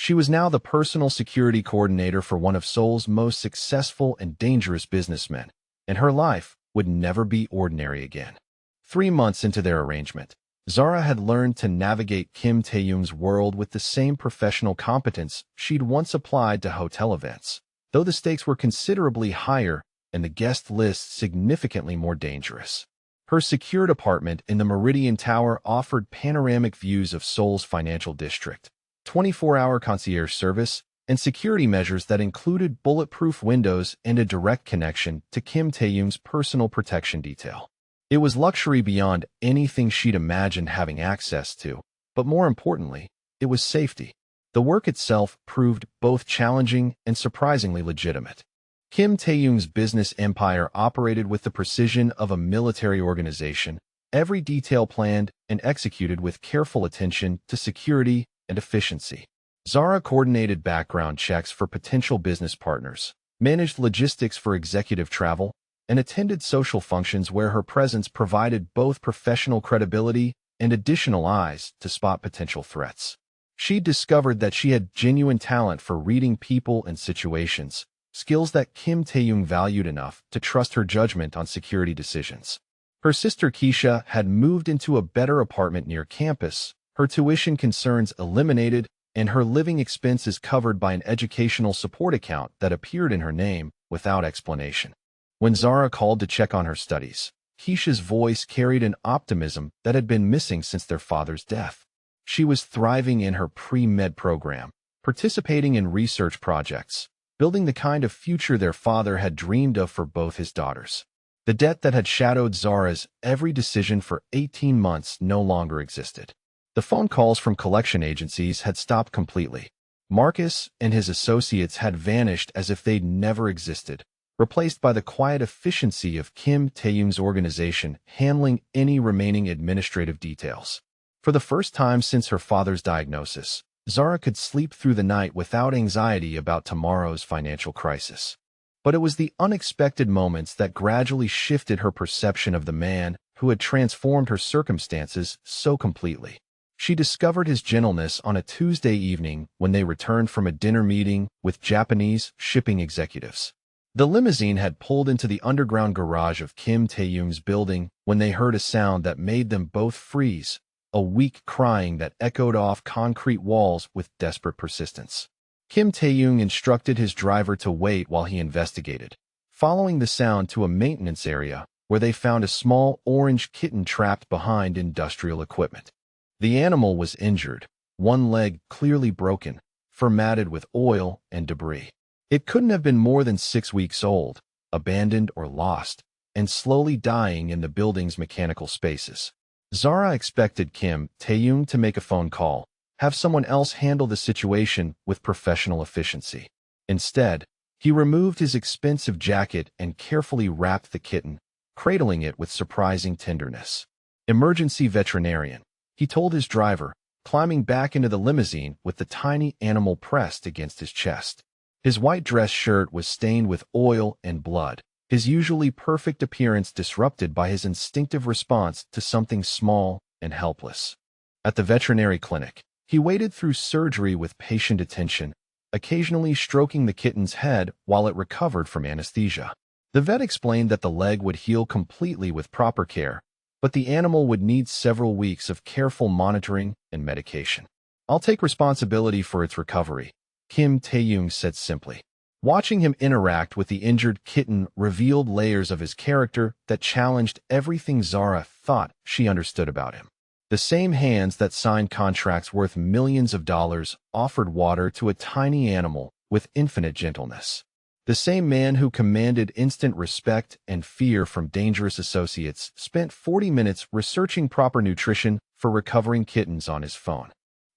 S1: She was now the personal security coordinator for one of Seoul's most successful and dangerous businessmen, and her life would never be ordinary again. 3 months into their arrangement, Zara had learned to navigate Kim Tae-young's world with the same professional competence she'd once applied to hotel events, though the stakes were considerably higher and the guest list significantly more dangerous. Her secured apartment in the Meridian Tower offered panoramic views of Seoul's financial district, 24-hour concierge service, and security measures that included bulletproof windows and a direct connection to Kim Tae-young's personal protection detail. It was luxury beyond anything she'd imagined having access to, but more importantly, it was safety. The work itself proved both challenging and surprisingly legitimate. Kim Tae-young's business empire operated with the precision of a military organization, every detail planned and executed with careful attention to security and efficiency. Zara coordinated background checks for potential business partners, managed logistics for executive travel, and attended social functions where her presence provided both professional credibility and additional eyes to spot potential threats. She discovered that she had genuine talent for reading people and situations, skills that Kim Tae-young valued enough to trust her judgment on security decisions. Her sister Keisha had moved into a better apartment near campus, her tuition concerns eliminated, and her living expenses covered by an educational support account that appeared in her name without explanation. When Zara called to check on her studies, Keisha's voice carried an optimism that had been missing since their father's death. She was thriving in her pre-med program, participating in research projects, building the kind of future their father had dreamed of for both his daughters. The debt that had shadowed Zara's every decision for 18 months no longer existed. The phone calls from collection agencies had stopped completely. Marcus and his associates had vanished as if they'd never existed, replaced by the quiet efficiency of Kim Tae-young's organization handling any remaining administrative details. For the first time since her father's diagnosis, Zara could sleep through the night without anxiety about tomorrow's financial crisis. But it was the unexpected moments that gradually shifted her perception of the man who had transformed her circumstances so completely. She discovered his gentleness on a Tuesday evening when they returned from a dinner meeting with Japanese shipping executives. The limousine had pulled into the underground garage of Kim Tae-young's building when they heard a sound that made them both freeze, a weak crying that echoed off concrete walls with desperate persistence. Kim Tae-young instructed his driver to wait while he investigated, following the sound to a maintenance area where they found a small orange kitten trapped behind industrial equipment. The animal was injured, one leg clearly broken, formatted with oil and debris. It couldn't have been more than 6 weeks old, abandoned or lost, and slowly dying in the building's mechanical spaces. Zara expected Kim Tae-young to make a phone call, have someone else handle the situation with professional efficiency. Instead, he removed his expensive jacket and carefully wrapped the kitten, cradling it with surprising tenderness. "Emergency veterinarian," he told his driver, climbing back into the limousine with the tiny animal pressed against his chest. His white dress shirt was stained with oil and blood, his usually perfect appearance disrupted by his instinctive response to something small and helpless. At the veterinary clinic, he waited through surgery with patient attention, occasionally stroking the kitten's head while it recovered from anesthesia. The vet explained that the leg would heal completely with proper care, but the animal would need several weeks of careful monitoring and medication. "I'll take responsibility for its recovery," Kim Tae-young said simply. Watching him interact with the injured kitten revealed layers of his character that challenged everything Zara thought she understood about him. The same hands that signed contracts worth millions of dollars offered water to a tiny animal with infinite gentleness. The same man who commanded instant respect and fear from dangerous associates spent 40 minutes researching proper nutrition for recovering kittens on his phone.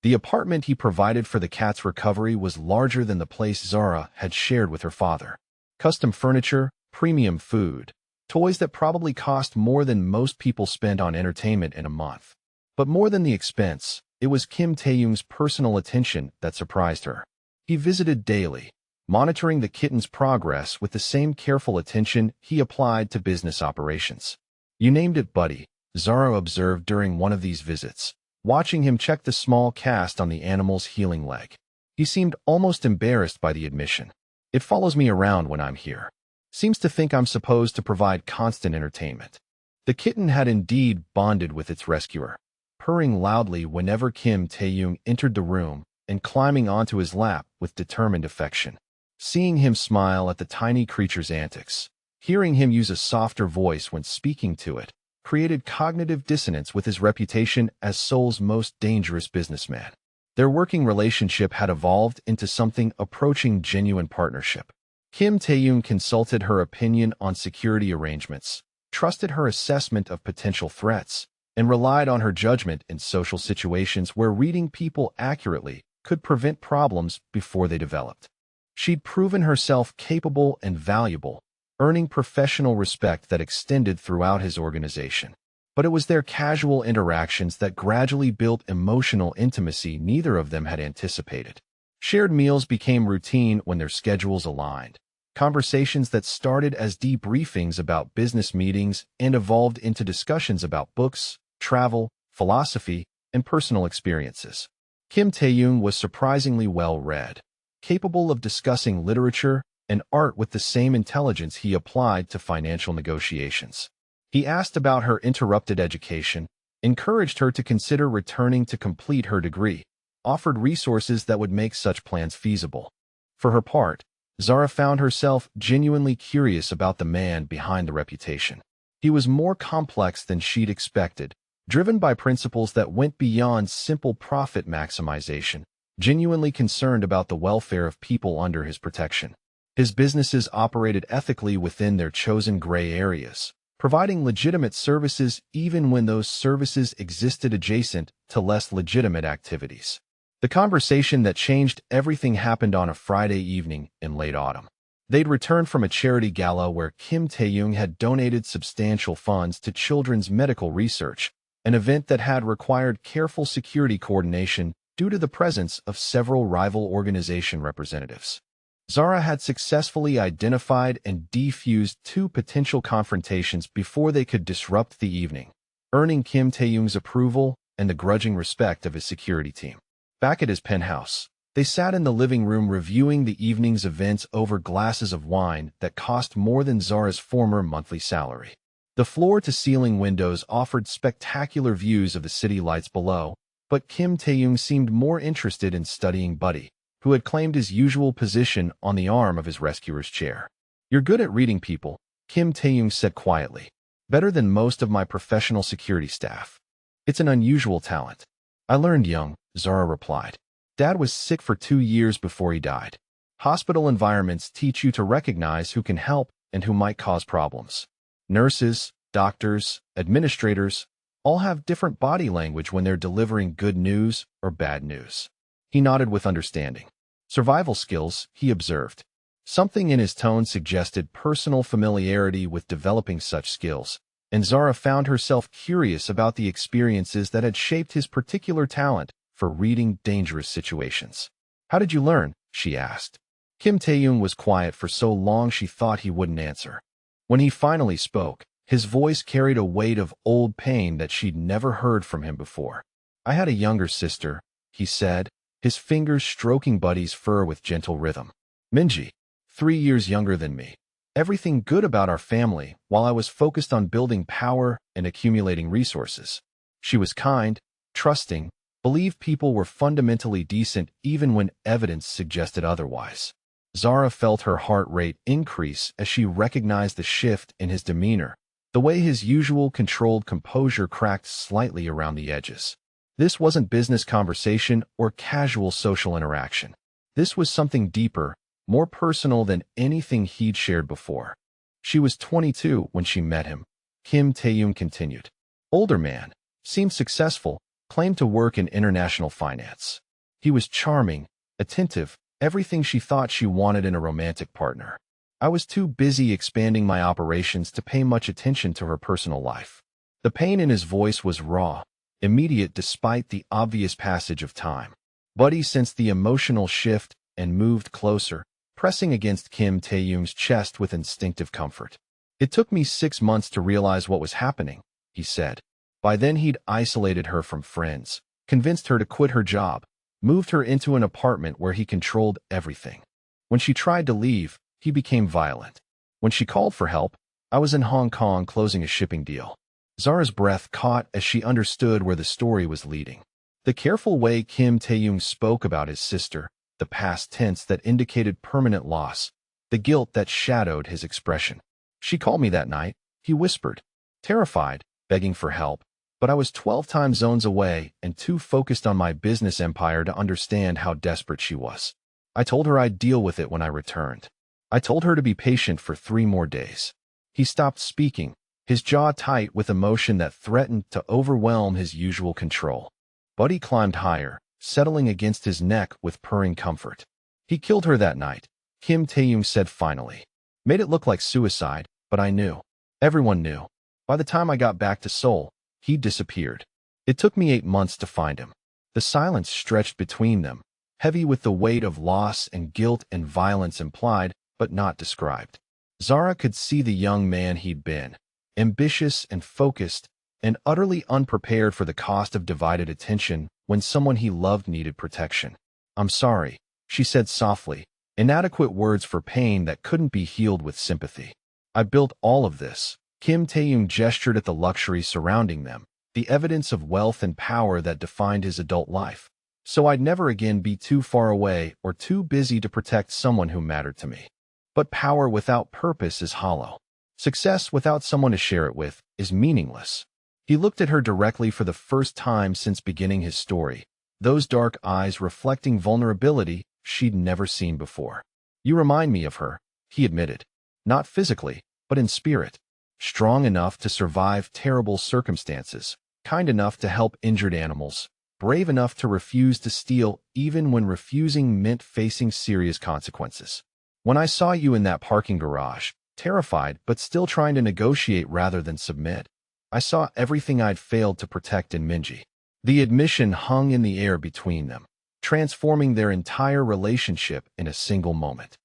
S1: The apartment he provided for the cat's recovery was larger than the place Zara had shared with her father. Custom furniture, premium food, toys that probably cost more than most people spend on entertainment in a month. But more than the expense, it was Kim Tae-young's personal attention that surprised her. He visited daily, monitoring the kitten's progress with the same careful attention he applied to business operations. "You named it Buddy," Zara observed during one of these visits, watching him check the small cast on the animal's healing leg. He seemed almost embarrassed by the admission. "It follows me around when I'm here. Seems to think I'm supposed to provide constant entertainment." The kitten had indeed bonded with its rescuer, purring loudly whenever Kim Tae-young entered the room and climbing onto his lap with determined affection. Seeing him smile at the tiny creature's antics, hearing him use a softer voice when speaking to it, created cognitive dissonance with his reputation as Seoul's most dangerous businessman. Their working relationship had evolved into something approaching genuine partnership. Kim Tae-young consulted her opinion on security arrangements, trusted her assessment of potential threats, and relied on her judgment in social situations where reading people accurately could prevent problems before they developed. She'd proven herself capable and valuable, earning professional respect that extended throughout his organization. But it was their casual interactions that gradually built emotional intimacy neither of them had anticipated. Shared meals became routine when their schedules aligned. Conversations that started as debriefings about business meetings and evolved into discussions about books, travel, philosophy, and personal experiences. Kim Tae-young was surprisingly well-read, capable of discussing literature and art with the same intelligence he applied to financial negotiations. He asked about her interrupted education, encouraged her to consider returning to complete her degree, offered resources that would make such plans feasible. For her part, Zara found herself genuinely curious about the man behind the reputation. He was more complex than she'd expected, driven by principles that went beyond simple profit maximization, genuinely concerned about the welfare of people under his protection. His businesses operated ethically within their chosen gray areas, providing legitimate services even when those services existed adjacent to less legitimate activities. The conversation that changed everything happened on a Friday evening in late autumn. They'd returned from a charity gala where Kim Tae-young had donated substantial funds to children's medical research, an event that had required careful security coordination due to the presence of several rival organization representatives. Zara had successfully identified and defused two potential confrontations before they could disrupt the evening, earning Kim Tae-young's approval and the grudging respect of his security team. Back at his penthouse, they sat in the living room reviewing the evening's events over glasses of wine that cost more than Zara's former monthly salary. The floor-to-ceiling windows offered spectacular views of the city lights below, but Kim Tae-young seemed more interested in studying Buddy, who had claimed his usual position on the arm of his rescuer's chair. "You're good at reading people," Kim Tae-young said quietly. "Better than most of my professional security staff. It's an unusual talent." "I learned young," Zara replied. "Dad was sick for 2 years before he died. Hospital environments teach you to recognize who can help and who might cause problems. Nurses, doctors, administrators, all have different body language when they're delivering good news or bad news." He nodded with understanding. "Survival skills," he observed. Something in his tone suggested personal familiarity with developing such skills, and Zara found herself curious about the experiences that had shaped his particular talent for reading dangerous situations. "How did you learn?" she asked. Kim Tae-young was quiet for so long she thought he wouldn't answer. When he finally spoke, his voice carried a weight of old pain that she'd never heard from him before. "I had a younger sister," he said, his fingers stroking Buddy's fur with gentle rhythm. "Minji, 3 years younger than me. Everything good about our family while I was focused on building power and accumulating resources. She was kind, trusting, believed people were fundamentally decent even when evidence suggested otherwise." Zara felt her heart rate increase as she recognized the shift in his demeanor, the way his usual controlled composure cracked slightly around the edges. This wasn't business conversation or casual social interaction. This was something deeper, more personal than anything he'd shared before. "She was 22 when she met him," Kim Tae-young continued. "Older man, seemed successful, claimed to work in international finance. He was charming, attentive, everything she thought she wanted in a romantic partner. I was too busy expanding my operations to pay much attention to her personal life. The pain in his voice was raw, immediate despite the obvious passage of time. Buddy sensed the emotional shift and moved closer, pressing against Kim Tae-young's chest with instinctive comfort. "It took me 6 months to realize what was happening," he said. By then he'd isolated her from friends, convinced her to quit her job, moved her into an apartment where he controlled everything. When she tried to leave, he became violent. When she called for help, I was in Hong Kong closing a shipping deal. Zara's breath caught as she understood where the story was leading. The careful way Kim Tae-young spoke about his sister, the past tense that indicated permanent loss, the guilt that shadowed his expression. "She called me that night," he whispered, terrified, begging for help, but I was 12 time zones away and too focused on my business empire to understand how desperate she was. I told her I'd deal with it when I returned. I told her to be patient for 3 more days. He stopped speaking, his jaw tight with emotion that threatened to overwhelm his usual control. Buddy climbed higher, settling against his neck with purring comfort. "He killed her that night," Kim Tae-young said finally. "Made it look like suicide, but I knew. Everyone knew. By the time I got back to Seoul, he disappeared. It took me 8 months to find him." The silence stretched between them, heavy with the weight of loss and guilt and violence implied, but not described. Zara could see the young man he'd been, ambitious and focused, and utterly unprepared for the cost of divided attention when someone he loved needed protection. "I'm sorry," she said softly, inadequate words for pain that couldn't be healed with sympathy. "I built all of this." Kim Tae-young gestured at the luxury surrounding them, the evidence of wealth and power that defined his adult life. "So I'd never again be too far away or too busy to protect someone who mattered to me. But power without purpose is hollow. Success without someone to share it with is meaningless." He looked at her directly for the first time since beginning his story, those dark eyes reflecting vulnerability she'd never seen before. "You remind me of her," he admitted. "Not physically, but in spirit. Strong enough to survive terrible circumstances, kind enough to help injured animals, brave enough to refuse to steal even when refusing meant facing serious consequences. When I saw you in that parking garage, terrified but still trying to negotiate rather than submit, I saw everything I'd failed to protect in Minji." The admission hung in the air between them, transforming their entire relationship in a single moment.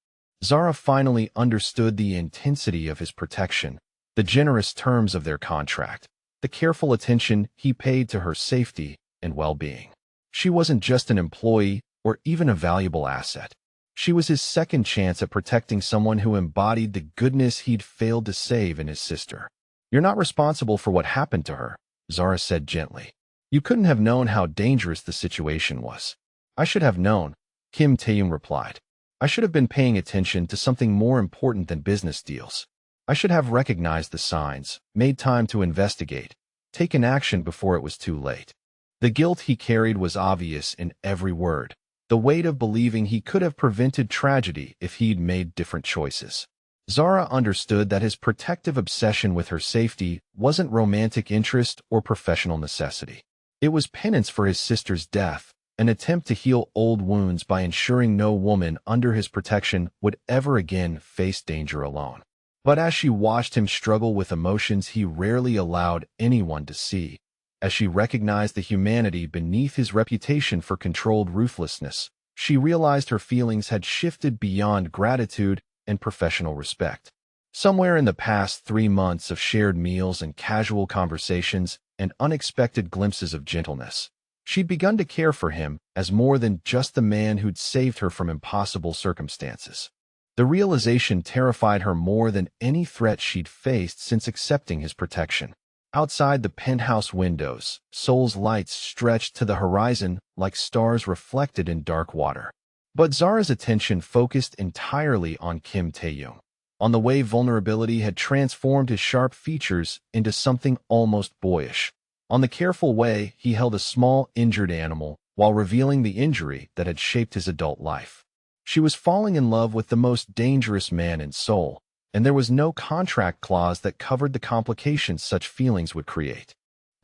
S1: Zara finally understood the intensity of his protection, the generous terms of their contract, the careful attention he paid to her safety and well-being. She wasn't just an employee or even a valuable asset. She was his second chance at protecting someone who embodied the goodness he'd failed to save in his sister. "You're not responsible for what happened to her," Zara said gently. "You couldn't have known how dangerous the situation was." "I should have known," Kim Tae-young replied. "I should have been paying attention to something more important than business deals. I should have recognized the signs, made time to investigate, taken action before it was too late." The guilt he carried was obvious in every word, the weight of believing he could have prevented tragedy if he'd made different choices. Zara understood that his protective obsession with her safety wasn't romantic interest or professional necessity. It was penance for his sister's death, an attempt to heal old wounds by ensuring no woman under his protection would ever again face danger alone. But as she watched him struggle with emotions he rarely allowed anyone to see, as she recognized the humanity beneath his reputation for controlled ruthlessness, she realized her feelings had shifted beyond gratitude and professional respect. Somewhere in the past 3 months of shared meals and casual conversations and unexpected glimpses of gentleness, she'd begun to care for him as more than just the man who'd saved her from impossible circumstances. The realization terrified her more than any threat she'd faced since accepting his protection. Outside the penthouse windows, Seoul's lights stretched to the horizon like stars reflected in dark water. But Zara's attention focused entirely on Kim Tae-young, on the way vulnerability had transformed his sharp features into something almost boyish, on the careful way he held a small injured animal while revealing the injury that had shaped his adult life. She was falling in love with the most dangerous man in Seoul, and there was no contract clause that covered the complications such feelings would create.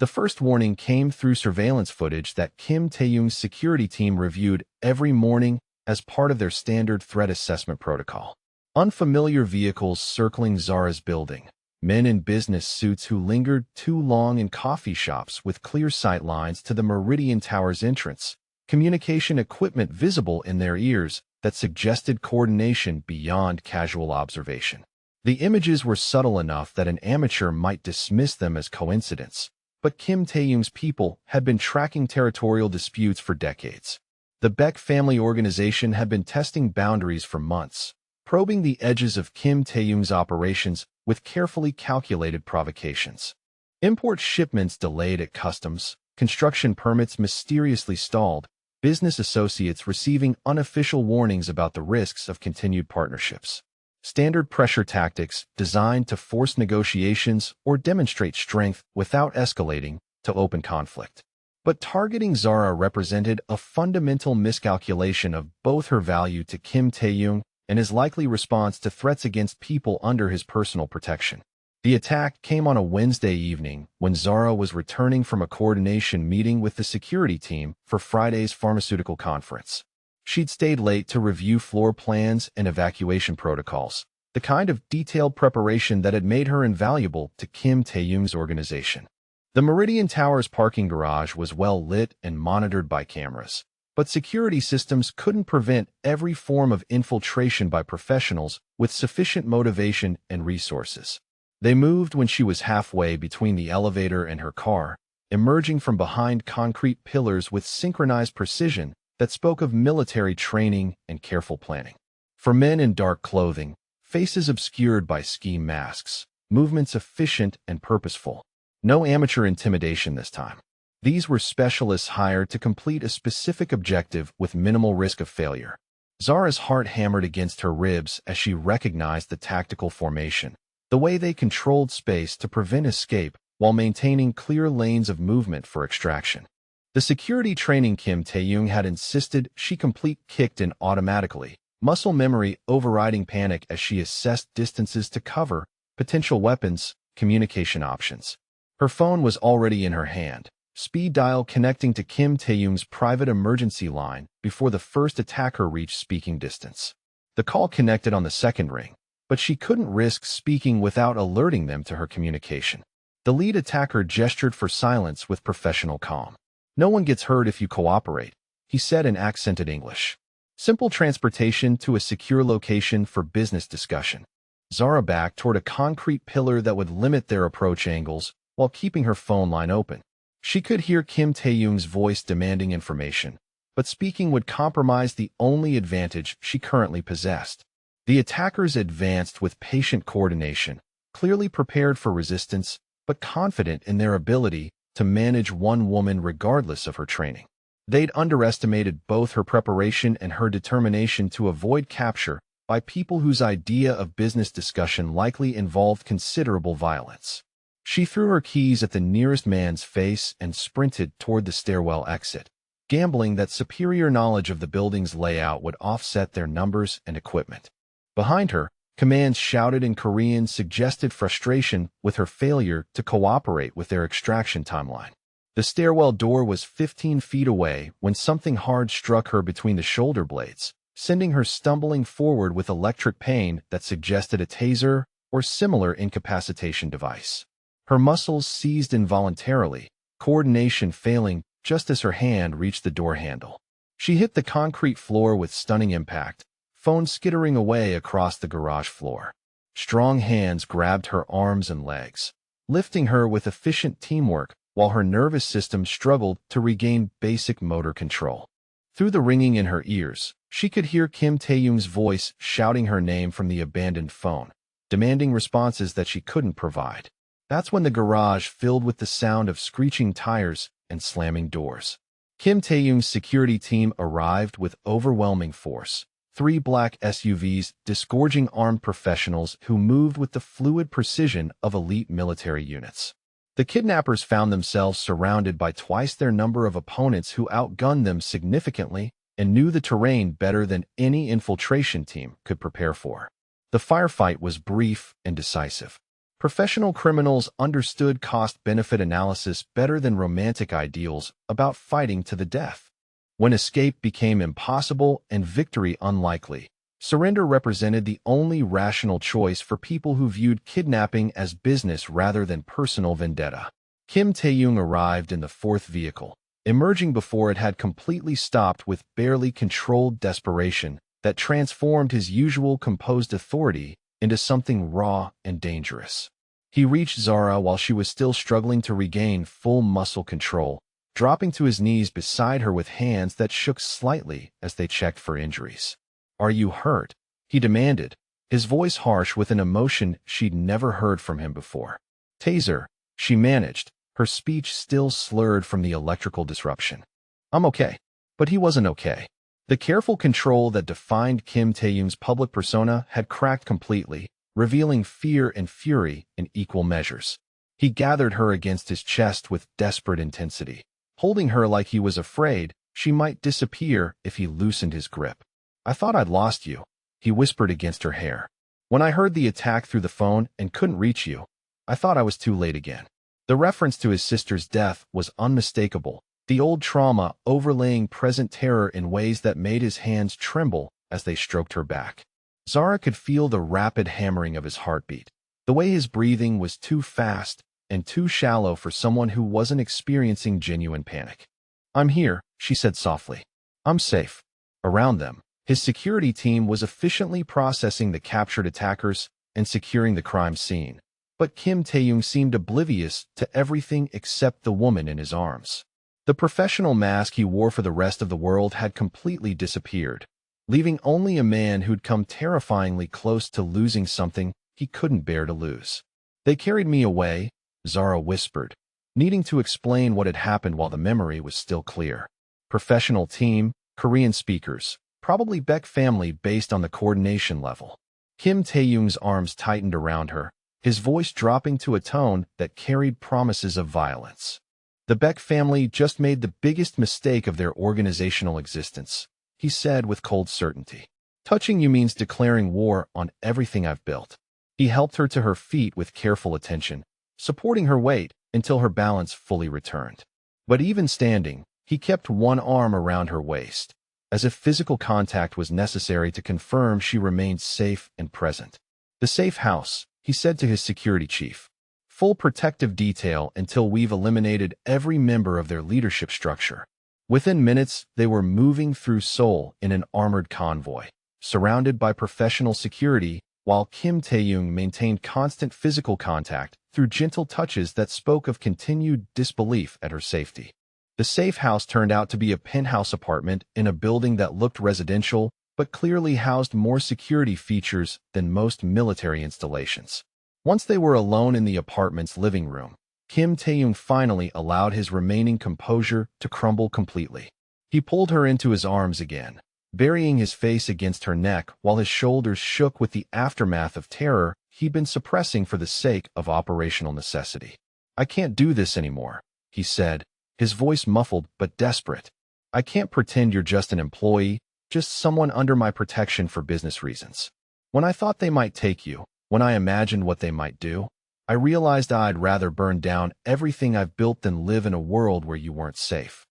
S1: The first warning came through surveillance footage that Kim Tae-young's security team reviewed every morning as part of their standard threat assessment protocol. Unfamiliar vehicles circling Zara's building, men in business suits who lingered too long in coffee shops with clear sight lines to the Meridian Tower's entrance, communication equipment visible in their ears that suggested coordination beyond casual observation. The images were subtle enough that an amateur might dismiss them as coincidence, but Kim Tae-young's people had been tracking territorial disputes for decades. The Baek family organization had been testing boundaries for months, probing the edges of Kim Tae-young's operations with carefully calculated provocations. Import shipments delayed at customs, construction permits mysteriously stalled, business associates receiving unofficial warnings about the risks of continued partnerships. Standard pressure tactics designed to force negotiations or demonstrate strength without escalating to open conflict. But targeting Zara represented a fundamental miscalculation of both her value to Kim Tae-young and his likely response to threats against people under his personal protection. The attack came on a Wednesday evening when Zara was returning from a coordination meeting with the security team for Friday's pharmaceutical conference. She'd stayed late to review floor plans and evacuation protocols, the kind of detailed preparation that had made her invaluable to Kim Tae-young's organization. The Meridian Tower's parking garage was well lit and monitored by cameras, but security systems couldn't prevent every form of infiltration by professionals with sufficient motivation and resources. They moved when she was halfway between the elevator and her car, emerging from behind concrete pillars with synchronized precision that spoke of military training and careful planning. For men in dark clothing, faces obscured by ski masks, movements efficient and purposeful. No amateur intimidation this time. These were specialists hired to complete a specific objective with minimal risk of failure. Zara's heart hammered against her ribs as she recognized the tactical formation, the way they controlled space to prevent escape while maintaining clear lanes of movement for extraction. The security training Kim Tae-young had insisted she complete kicked in automatically, muscle memory overriding panic as she assessed distances to cover, potential weapons, communication options. Her phone was already in her hand, speed dial connecting to Kim Tae-young's private emergency line before the first attacker reached speaking distance. The call connected on the second ring, but she couldn't risk speaking without alerting them to her communication. The lead attacker gestured for silence with professional calm. "No one gets hurt if you cooperate," he said in accented English. Simple transportation to a secure location for business discussion. Zara backed toward a concrete pillar that would limit their approach angles while keeping her phone line open. She could hear Kim Tae-young's voice demanding information, but speaking would compromise the only advantage she currently possessed. The attackers advanced with patient coordination, clearly prepared for resistance, but confident in their ability to manage one woman regardless of her training. They'd underestimated both her preparation and her determination to avoid capture by people whose idea of business discussion likely involved considerable violence. She threw her keys at the nearest man's face and sprinted toward the stairwell exit, gambling that superior knowledge of the building's layout would offset their numbers and equipment. Behind her, commands shouted in Korean suggested frustration with her failure to cooperate with their extraction timeline. The stairwell door was 15 feet away when something hard struck her between the shoulder blades, sending her stumbling forward with electric pain that suggested a taser or similar incapacitation device. Her muscles seized involuntarily, coordination failing just as her hand reached the door handle. She hit the concrete floor with stunning impact, phone skittering away across the garage floor. Strong hands grabbed her arms and legs, lifting her with efficient teamwork while her nervous system struggled to regain basic motor control. Through the ringing in her ears, she could hear Kim Tae-young's voice shouting her name from the abandoned phone, demanding responses that she couldn't provide. That's when the garage filled with the sound of screeching tires and slamming doors. Kim Tae-young's security team arrived with overwhelming force. 3 black SUVs disgorging armed professionals who moved with the fluid precision of elite military units. The kidnappers found themselves surrounded by twice their number of opponents who outgunned them significantly and knew the terrain better than any infiltration team could prepare for. The firefight was brief and decisive. Professional criminals understood cost-benefit analysis better than romantic ideals about fighting to the death. When escape became impossible and victory unlikely, surrender represented the only rational choice for people who viewed kidnapping as business rather than personal vendetta. Kim Tae-young arrived in the fourth vehicle, emerging before it had completely stopped with barely controlled desperation that transformed his usual composed authority into something raw and dangerous. He reached Zara while she was still struggling to regain full muscle control, dropping to his knees beside her with hands that shook slightly as they checked for injuries. "Are you hurt?" he demanded, his voice harsh with an emotion she'd never heard from him before. "Taser," she managed, her speech still slurred from the electrical disruption. "I'm okay." But he wasn't okay. The careful control that defined Kim Tae-young's public persona had cracked completely, revealing fear and fury in equal measures. He gathered her against his chest with desperate intensity, holding her like he was afraid she might disappear if he loosened his grip. "I thought I'd lost you," he whispered against her hair. "When I heard the attack through the phone and couldn't reach you, I thought I was too late again." The reference to his sister's death was unmistakable, the old trauma overlaying present terror in ways that made his hands tremble as they stroked her back. Zara could feel the rapid hammering of his heartbeat. The way his breathing was too fast and too shallow for someone who wasn't experiencing genuine panic. "I'm here," she said softly. "I'm safe." Around them, his security team was efficiently processing the captured attackers and securing the crime scene. But Kim Tae-young seemed oblivious to everything except the woman in his arms. The professional mask he wore for the rest of the world had completely disappeared, leaving only a man who'd come terrifyingly close to losing something he couldn't bear to lose. "They carried me away," Zara whispered, needing to explain what had happened while the memory was still clear. "Professional team, Korean speakers, probably Beck family based on the coordination level." Kim Tae-young's arms tightened around her, his voice dropping to a tone that carried promises of violence. "The Beck family just made the biggest mistake of their organizational existence," he said with cold certainty. "Touching you means declaring war on everything I've built." He helped her to her feet with careful attention, supporting her weight until her balance fully returned. But even standing, he kept one arm around her waist, as if physical contact was necessary to confirm she remained safe and present. "The safe house," he said to his security chief. "Full protective detail until we've eliminated every member of their leadership structure." Within minutes, they were moving through Seoul in an armored convoy, surrounded by professional security, while Kim Tae-young maintained constant physical contact through gentle touches that spoke of continued disbelief at her safety. The safe house turned out to be a penthouse apartment in a building that looked residential, but clearly housed more security features than most military installations. Once they were alone in the apartment's living room, Kim Tae-young finally allowed his remaining composure to crumble completely. He pulled her into his arms again, burying his face against her neck while his shoulders shook with the aftermath of terror he'd been suppressing for the sake of operational necessity. "I can't do this anymore," he said, his voice muffled but desperate. "I can't pretend you're just an employee, just someone under my protection for business reasons. When I thought they might take you, when I imagined what they might do, I realized I'd rather burn down everything I've built than live in a world where you weren't safe."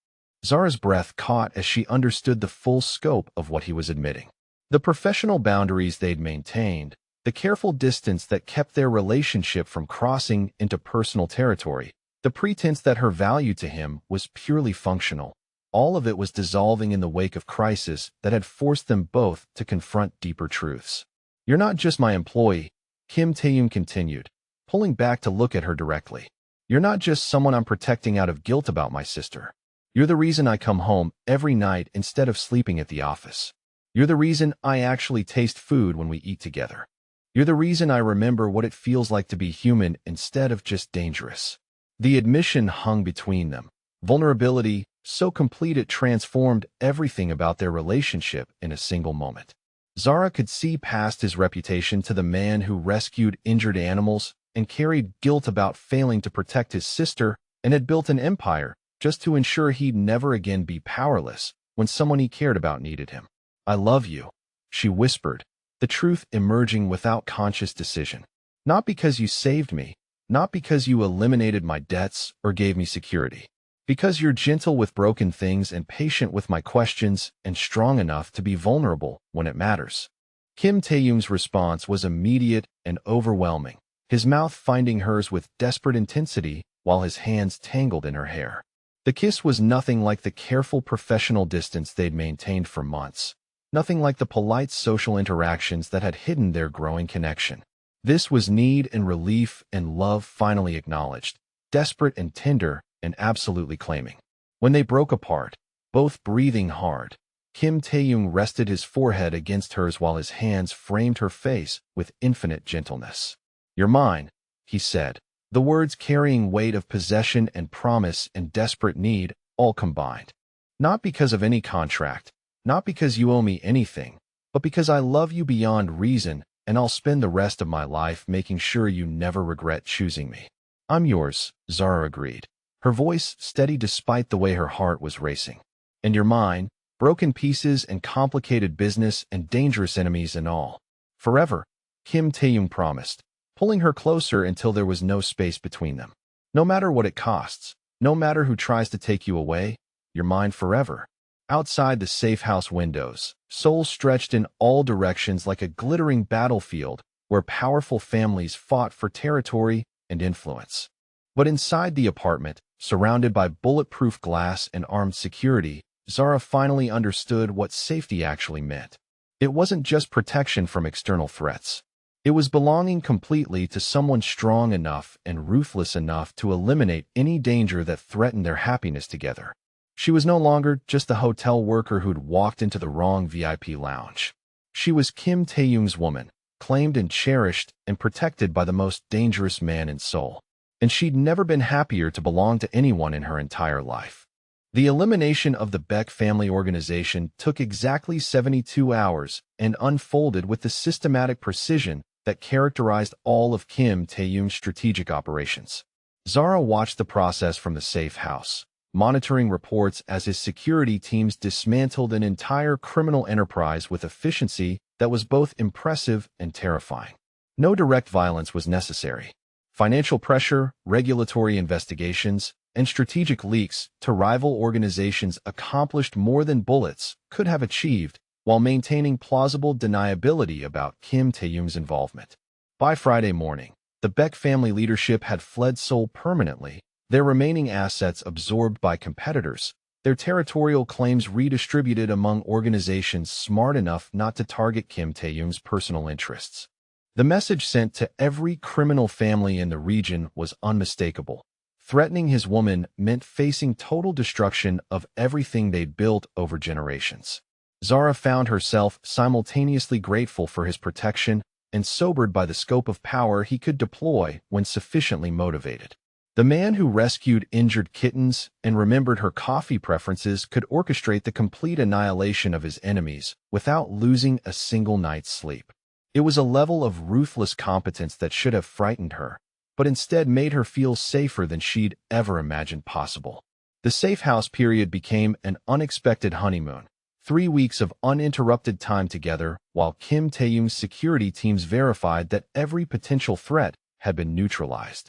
S1: Zara's breath caught as she understood the full scope of what he was admitting. The professional boundaries they'd maintained, the careful distance that kept their relationship from crossing into personal territory, the pretense that her value to him was purely functional, all of it was dissolving in the wake of crisis that had forced them both to confront deeper truths. "You're not just my employee," Kim Tae-young continued, pulling back to look at her directly. "You're not just someone I'm protecting out of guilt about my sister. You're the reason I come home every night instead of sleeping at the office. You're the reason I actually taste food when we eat together. You're the reason I remember what it feels like to be human instead of just dangerous." The admission hung between them, vulnerability so complete it transformed everything about their relationship in a single moment. Zara could see past his reputation to the man who rescued injured animals and carried guilt about failing to protect his sister and had built an empire just to ensure he'd never again be powerless when someone he cared about needed him. "I love you," she whispered, the truth emerging without conscious decision. Not because you saved me, not because you eliminated my debts or gave me security. Because you're gentle with broken things and patient with my questions and strong enough to be vulnerable when it matters. Kim Tae-young's response was immediate and overwhelming, his mouth finding hers with desperate intensity while his hands tangled in her hair. The kiss was nothing like the careful professional distance they'd maintained for months, nothing like the polite social interactions that had hidden their growing connection. This was need and relief and love finally acknowledged, desperate and tender and absolutely claiming. When they broke apart, both breathing hard, Kim Tae-young rested his forehead against hers while his hands framed her face with infinite gentleness. "You're mine," he said, the words carrying weight of possession and promise and desperate need all combined. "Not because of any contract, not because you owe me anything, but because I love you beyond reason and I'll spend the rest of my life making sure you never regret choosing me." "I'm yours," Zara agreed, her voice steady despite the way her heart was racing. "And you're mine, broken pieces and complicated business and dangerous enemies and all. Forever," Kim Tae-young promised, pulling her closer until there was no space between them. "No matter what it costs, no matter who tries to take you away, you're mine forever." Outside the safe house windows, Seoul stretched in all directions like a glittering battlefield where powerful families fought for territory and influence. But inside the apartment, surrounded by bulletproof glass and armed security, Zara finally understood what safety actually meant. It wasn't just protection from external threats. It was belonging completely to someone strong enough and ruthless enough to eliminate any danger that threatened their happiness together. She was no longer just the hotel worker who'd walked into the wrong VIP lounge. She was Kim Tae-young's woman, claimed and cherished and protected by the most dangerous man in Seoul. And she'd never been happier to belong to anyone in her entire life. The elimination of the Beck family organization took exactly 72 hours and unfolded with the systematic precision that characterized all of Kim Tae-young's strategic operations. Zara watched the process from the safe house, monitoring reports as his security teams dismantled an entire criminal enterprise with efficiency that was both impressive and terrifying. No direct violence was necessary. Financial pressure, regulatory investigations, and strategic leaks to rival organizations accomplished more than bullets could have achieved while maintaining plausible deniability about Kim Tae-young's involvement. By Friday morning, the Beck family leadership had fled Seoul permanently, their remaining assets absorbed by competitors, their territorial claims redistributed among organizations smart enough not to target Kim Tae-young's personal interests. The message sent to every criminal family in the region was unmistakable. Threatening his woman meant facing total destruction of everything they'd built over generations. Zara found herself simultaneously grateful for his protection and sobered by the scope of power he could deploy when sufficiently motivated. The man who rescued injured kittens and remembered her coffee preferences could orchestrate the complete annihilation of his enemies without losing a single night's sleep. It was a level of ruthless competence that should have frightened her, but instead made her feel safer than she'd ever imagined possible. The safe house period became an unexpected honeymoon, 3 weeks of uninterrupted time together while Kim Tae-young's security teams verified that every potential threat had been neutralized.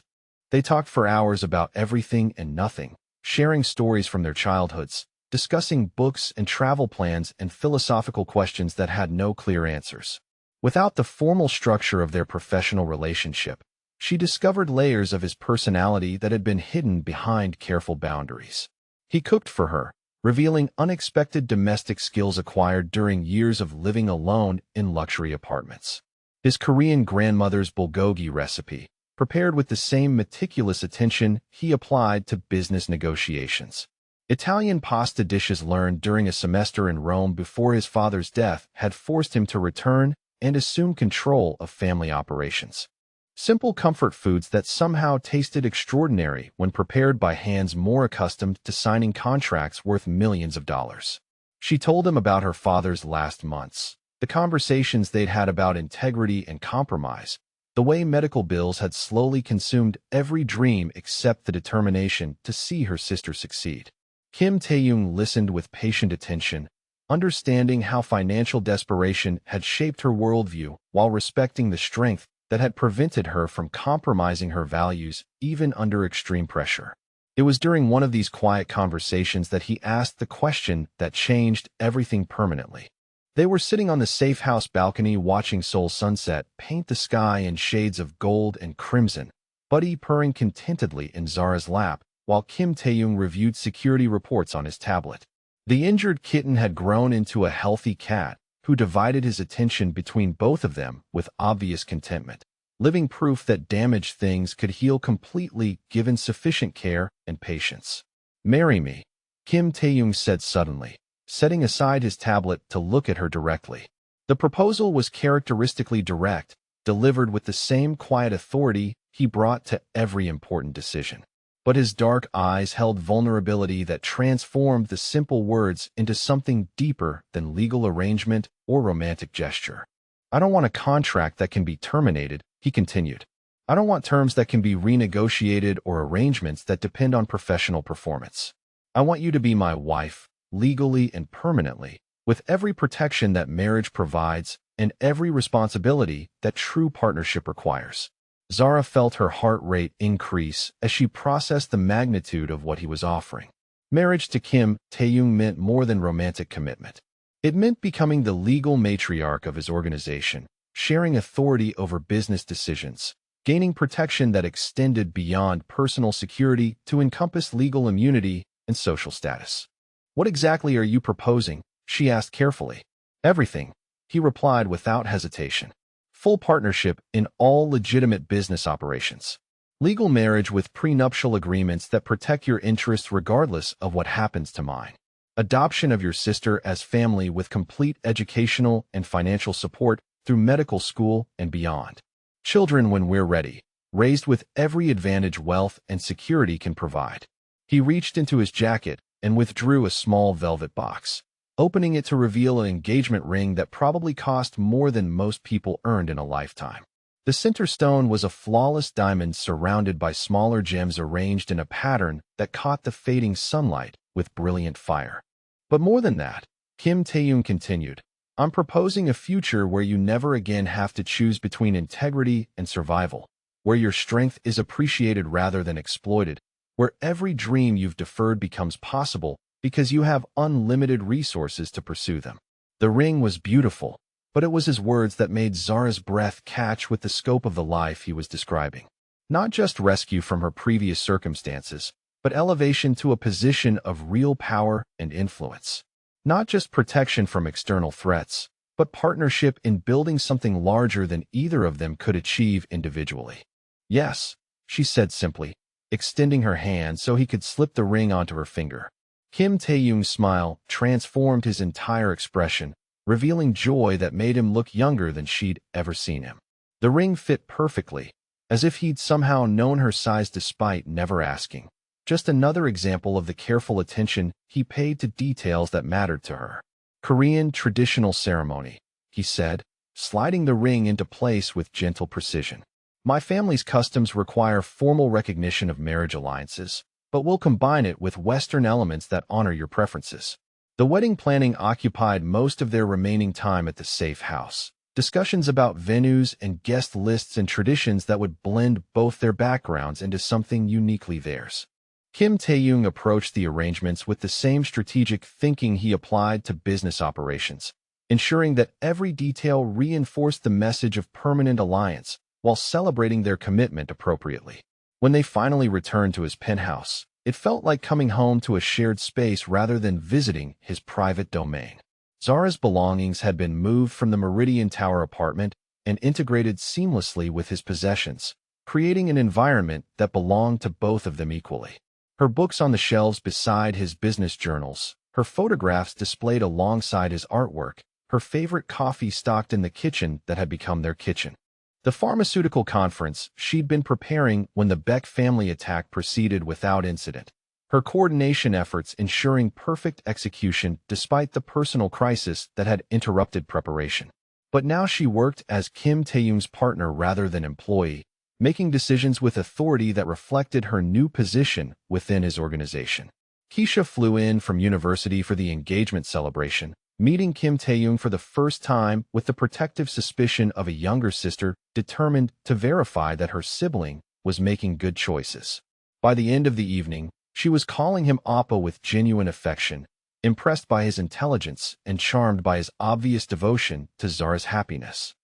S1: They talked for hours about everything and nothing, sharing stories from their childhoods, discussing books and travel plans and philosophical questions that had no clear answers. Without the formal structure of their professional relationship, she discovered layers of his personality that had been hidden behind careful boundaries. He cooked for her, revealing unexpected domestic skills acquired during years of living alone in luxury apartments. His Korean grandmother's bulgogi recipe, prepared with the same meticulous attention he applied to business negotiations. Italian pasta dishes learned during a semester in Rome before his father's death had forced him to return and assume control of family operations. Simple comfort foods that somehow tasted extraordinary when prepared by hands more accustomed to signing contracts worth millions of dollars. She told him about her father's last months, the conversations they'd had about integrity and compromise, the way medical bills had slowly consumed every dream except the determination to see her sister succeed. Kim Tae-young listened with patient attention, understanding how financial desperation had shaped her worldview while respecting the strength that had prevented her from compromising her values even under extreme pressure. It was during one of these quiet conversations that he asked the question that changed everything permanently. They were sitting on the safe house balcony watching Seoul's sunset paint the sky in shades of gold and crimson, Buddy purring contentedly in Zara's lap, while Kim Tae-young reviewed security reports on his tablet. The injured kitten had grown into a healthy cat, who divided his attention between both of them with obvious contentment, living proof that damaged things could heal completely given sufficient care and patience. "Marry me," Kim Tae-young said suddenly, setting aside his tablet to look at her directly. The proposal was characteristically direct, delivered with the same quiet authority he brought to every important decision. But his dark eyes held vulnerability that transformed the simple words into something deeper than legal arrangement or romantic gesture. "I don't want a contract that can be terminated," he continued. "I don't want terms that can be renegotiated or arrangements that depend on professional performance. I want you to be my wife, legally and permanently, with every protection that marriage provides and every responsibility that true partnership requires." Zara felt her heart rate increase as she processed the magnitude of what he was offering. Marriage to Kim Tae-young meant more than romantic commitment. It meant becoming the legal matriarch of his organization, sharing authority over business decisions, gaining protection that extended beyond personal security to encompass legal immunity and social status. "What exactly are you proposing?" she asked carefully. "Everything," he replied without hesitation. "Full partnership in all legitimate business operations. Legal marriage with prenuptial agreements that protect your interests regardless of what happens to mine. Adoption of your sister as family with complete educational and financial support through medical school and beyond. Children when we're ready, raised with every advantage wealth and security can provide." He reached into his jacket and withdrew a small velvet box, opening it to reveal an engagement ring that probably cost more than most people earned in a lifetime. The center stone was a flawless diamond surrounded by smaller gems arranged in a pattern that caught the fading sunlight with brilliant fire. "But more than that," Kim Tae-young continued, "I'm proposing a future where you never again have to choose between integrity and survival, where your strength is appreciated rather than exploited, where every dream you've deferred becomes possible because you have unlimited resources to pursue them." The ring was beautiful, but it was his words that made Zara's breath catch with the scope of the life he was describing. Not just rescue from her previous circumstances, but elevation to a position of real power and influence. Not just protection from external threats, but partnership in building something larger than either of them could achieve individually. "Yes," she said simply, extending her hand so he could slip the ring onto her finger. Kim Tae-young's smile transformed his entire expression, revealing joy that made him look younger than she'd ever seen him. The ring fit perfectly, as if he'd somehow known her size despite never asking. Just another example of the careful attention he paid to details that mattered to her. "Korean traditional ceremony," he said, sliding the ring into place with gentle precision. "My family's customs require formal recognition of marriage alliances, but we'll combine it with Western elements that honor your preferences." The wedding planning occupied most of their remaining time at the safe house. Discussions about venues and guest lists and traditions that would blend both their backgrounds into something uniquely theirs. Kim Tae-young approached the arrangements with the same strategic thinking he applied to business operations, ensuring that every detail reinforced the message of permanent alliance while celebrating their commitment appropriately. When they finally returned to his penthouse, it felt like coming home to a shared space rather than visiting his private domain. Zara's belongings had been moved from the Meridian Tower apartment and integrated seamlessly with his possessions, creating an environment that belonged to both of them equally. Her books on the shelves beside his business journals, her photographs displayed alongside his artwork, her favorite coffee stocked in the kitchen that had become their kitchen. The pharmaceutical conference she'd been preparing when the Beck family attack proceeded without incident, her coordination efforts ensuring perfect execution despite the personal crisis that had interrupted preparation. But now she worked as Kim Tae-young's partner rather than employee, making decisions with authority that reflected her new position within his organization. Keisha flew in from university for the engagement celebration, meeting Kim Tae-young for the first time with the protective suspicion of a younger sister determined to verify that her sibling was making good choices. By the end of the evening, she was calling him Appa with genuine affection, impressed by his intelligence and charmed by his obvious devotion to Zara's happiness.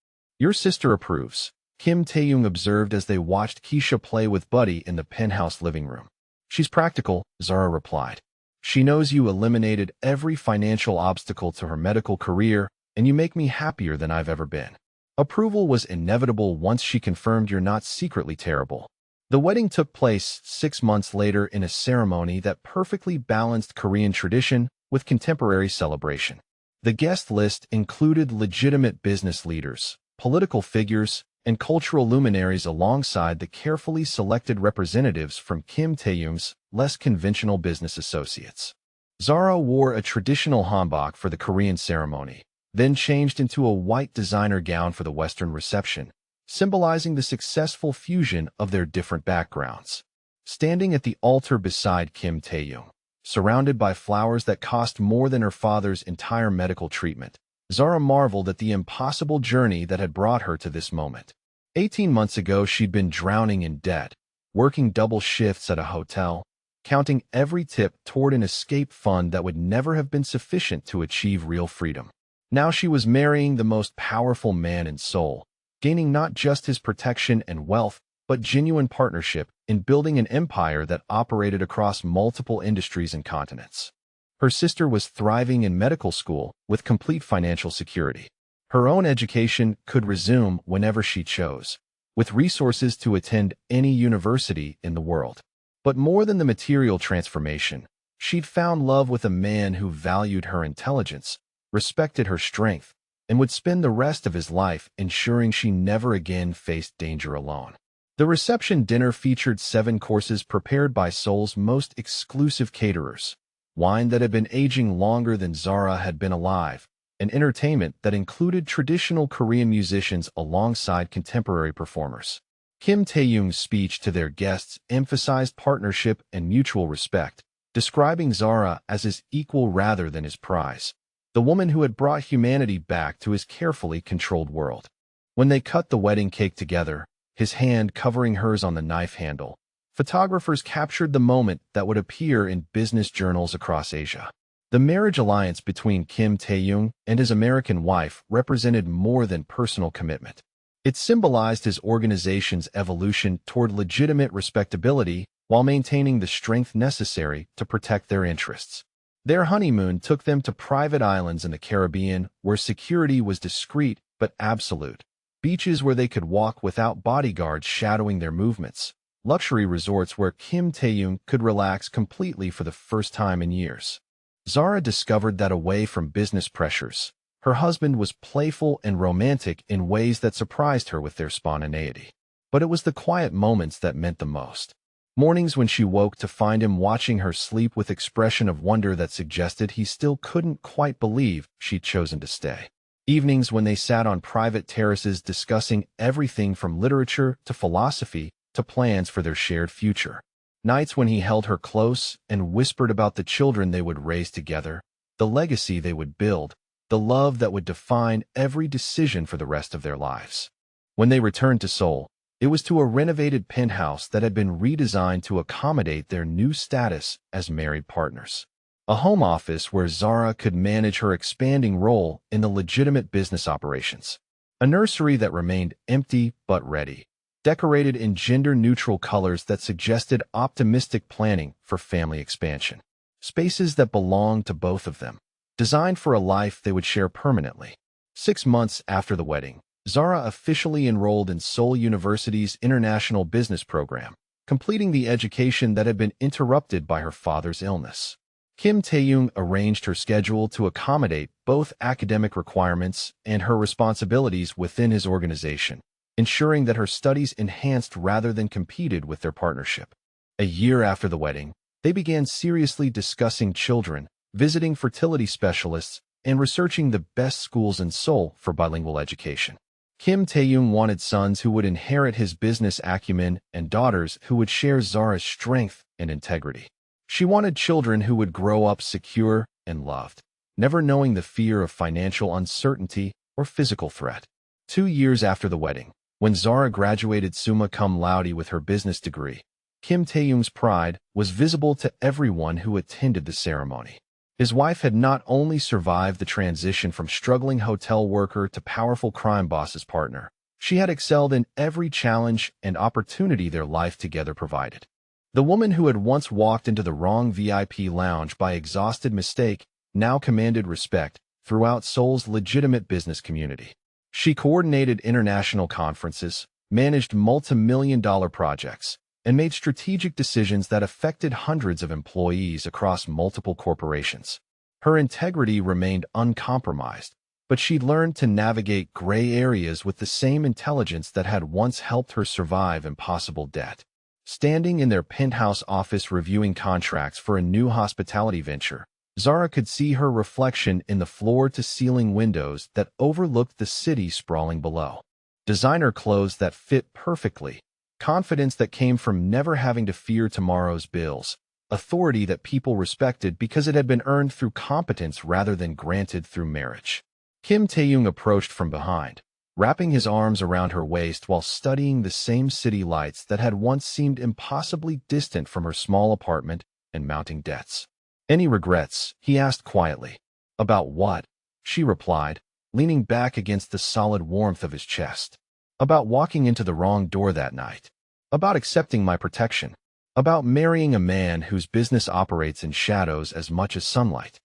S1: "Your sister approves," Kim Tae-young observed as they watched Keisha play with Buddy in the penthouse living room. "She's practical," Zara replied. "She knows you eliminated every financial obstacle to her medical career, and you make me happier than I've ever been." Approval was inevitable once she confirmed you're not secretly terrible. The wedding took place 6 months later in a ceremony that perfectly balanced Korean tradition with contemporary celebration. The guest list included legitimate business leaders, political figures, and cultural luminaries alongside the carefully selected representatives from Kim Tae-young's less conventional business associates. Zara wore a traditional hanbok for the Korean ceremony, then changed into a white designer gown for the Western reception, symbolizing the successful fusion of their different backgrounds. Standing at the altar beside Kim Tae-young, surrounded by flowers that cost more than her father's entire medical treatment, Zara marveled at the impossible journey that had brought her to this moment. 18 months ago, she'd been drowning in debt, working double shifts at a hotel, counting every tip toward an escape fund that would never have been sufficient to achieve real freedom. Now she was marrying the most powerful man in Seoul, gaining not just his protection and wealth, but genuine partnership in building an empire that operated across multiple industries and continents. Her sister was thriving in medical school with complete financial security. Her own education could resume whenever she chose, with resources to attend any university in the world. But more than the material transformation, she'd found love with a man who valued her intelligence, respected her strength, and would spend the rest of his life ensuring she never again faced danger alone. The reception dinner featured 7 courses prepared by Seoul's most exclusive caterers, wine that had been aging longer than Zara had been alive, and entertainment that included traditional Korean musicians alongside contemporary performers. Kim Tae-young's speech to their guests emphasized partnership and mutual respect, describing Zara as his equal rather than his prize, the woman who had brought humanity back to his carefully controlled world. When they cut the wedding cake together, his hand covering hers on the knife handle, photographers captured the moment that would appear in business journals across Asia. The marriage alliance between Kim Tae-young and his American wife represented more than personal commitment. It symbolized his organization's evolution toward legitimate respectability while maintaining the strength necessary to protect their interests. Their honeymoon took them to private islands in the Caribbean where security was discreet but absolute, beaches where they could walk without bodyguards shadowing their movements, luxury resorts where Kim Tae-young could relax completely for the first time in years. Zara discovered that away from business pressures, her husband was playful and romantic in ways that surprised her with their spontaneity. But it was the quiet moments that meant the most. Mornings when she woke to find him watching her sleep with expression of wonder that suggested he still couldn't quite believe she'd chosen to stay. Evenings when they sat on private terraces discussing everything from literature to philosophy to plans for their shared future. Nights when he held her close and whispered about the children they would raise together, the legacy they would build, the love that would define every decision for the rest of their lives. When they returned to Seoul, it was to a renovated penthouse that had been redesigned to accommodate their new status as married partners. A home office where Zara could manage her expanding role in the legitimate business operations. A nursery that remained empty but ready, decorated in gender-neutral colors that suggested optimistic planning for family expansion. Spaces that belonged to both of them, designed for a life they would share permanently. 6 months after the wedding, Zara officially enrolled in Seoul University's International Business Program, completing the education that had been interrupted by her father's illness. Kim Tae-young arranged her schedule to accommodate both academic requirements and her responsibilities within his organization, ensuring that her studies enhanced rather than competed with their partnership. A year after the wedding, they began seriously discussing children, visiting fertility specialists, and researching the best schools in Seoul for bilingual education. Kim Tae-young wanted sons who would inherit his business acumen and daughters who would share Zara's strength and integrity. She wanted children who would grow up secure and loved, never knowing the fear of financial uncertainty or physical threat. 2 years after the wedding, when Zara graduated summa cum laude with her business degree, Kim Tae-young's pride was visible to everyone who attended the ceremony. His wife had not only survived the transition from struggling hotel worker to powerful crime boss's partner, she had excelled in every challenge and opportunity their life together provided. The woman who had once walked into the wrong VIP lounge by exhausted mistake now commanded respect throughout Seoul's legitimate business community. She coordinated international conferences, managed multi-million-dollar projects, and made strategic decisions that affected hundreds of employees across multiple corporations. Her integrity remained uncompromised, but she'd learned to navigate gray areas with the same intelligence that had once helped her survive impossible debt. Standing in their penthouse office reviewing contracts for a new hospitality venture, Zara could see her reflection in the floor-to-ceiling windows that overlooked the city sprawling below. Designer clothes that fit perfectly, confidence that came from never having to fear tomorrow's bills, authority that people respected because it had been earned through competence rather than granted through marriage. Kim Tae-young approached from behind, wrapping his arms around her waist while studying the same city lights that had once seemed impossibly distant from her small apartment and mounting debts. "Any regrets?" he asked quietly. "About what?" she replied, leaning back against the solid warmth of his chest. "About walking into the wrong door that night. About accepting my protection. About marrying a man whose business operates in shadows as much as sunlight."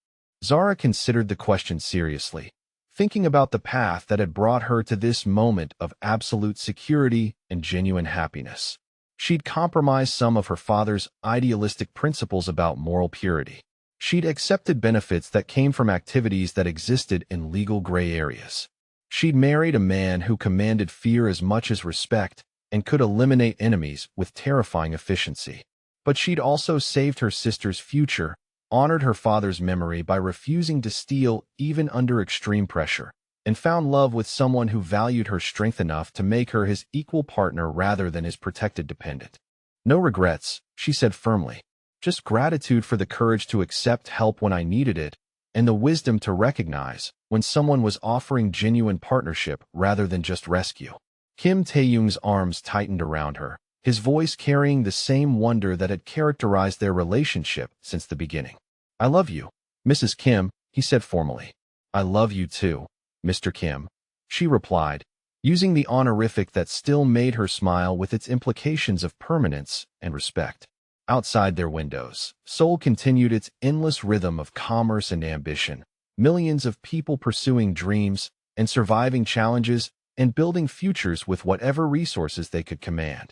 S1: Zara considered the question seriously, thinking about the path that had brought her to this moment of absolute security and genuine happiness. She'd compromised some of her father's idealistic principles about moral purity. She'd accepted benefits that came from activities that existed in legal gray areas. She'd married a man who commanded fear as much as respect and could eliminate enemies with terrifying efficiency. But she'd also saved her sister's future, honored her father's memory by refusing to steal even under extreme pressure, and found love with someone who valued her strength enough to make her his equal partner rather than his protected dependent. "No regrets," she said firmly. "Just gratitude for the courage to accept help when I needed it, and the wisdom to recognize when someone was offering genuine partnership rather than just rescue." Kim Tae-young's arms tightened around her, his voice carrying the same wonder that had characterized their relationship since the beginning. "I love you, Mrs. Kim," he said formally. "I love you too, Mr. Kim," she replied, using the honorific that still made her smile with its implications of permanence and respect. Outside their windows, Seoul continued its endless rhythm of commerce and ambition, millions of people pursuing dreams and surviving challenges and building futures with whatever resources they could command.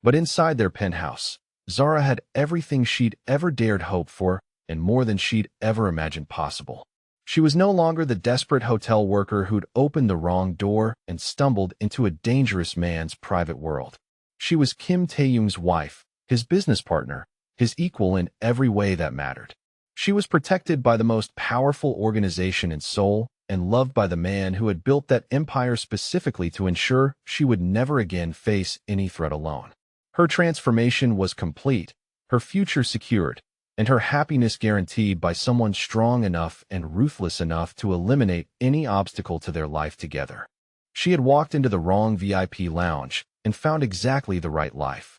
S1: But inside their penthouse, Zara had everything she'd ever dared hope for and more than she'd ever imagined possible. She was no longer the desperate hotel worker who'd opened the wrong door and stumbled into a dangerous man's private world. She was Kim Tae-young's wife, his business partner, his equal in every way that mattered. She was protected by the most powerful organization in Seoul and loved by the man who had built that empire specifically to ensure she would never again face any threat alone. Her transformation was complete, her future secured, and her happiness guaranteed by someone strong enough and ruthless enough to eliminate any obstacle to their life together. She had walked into the wrong VIP lounge and found exactly the right life.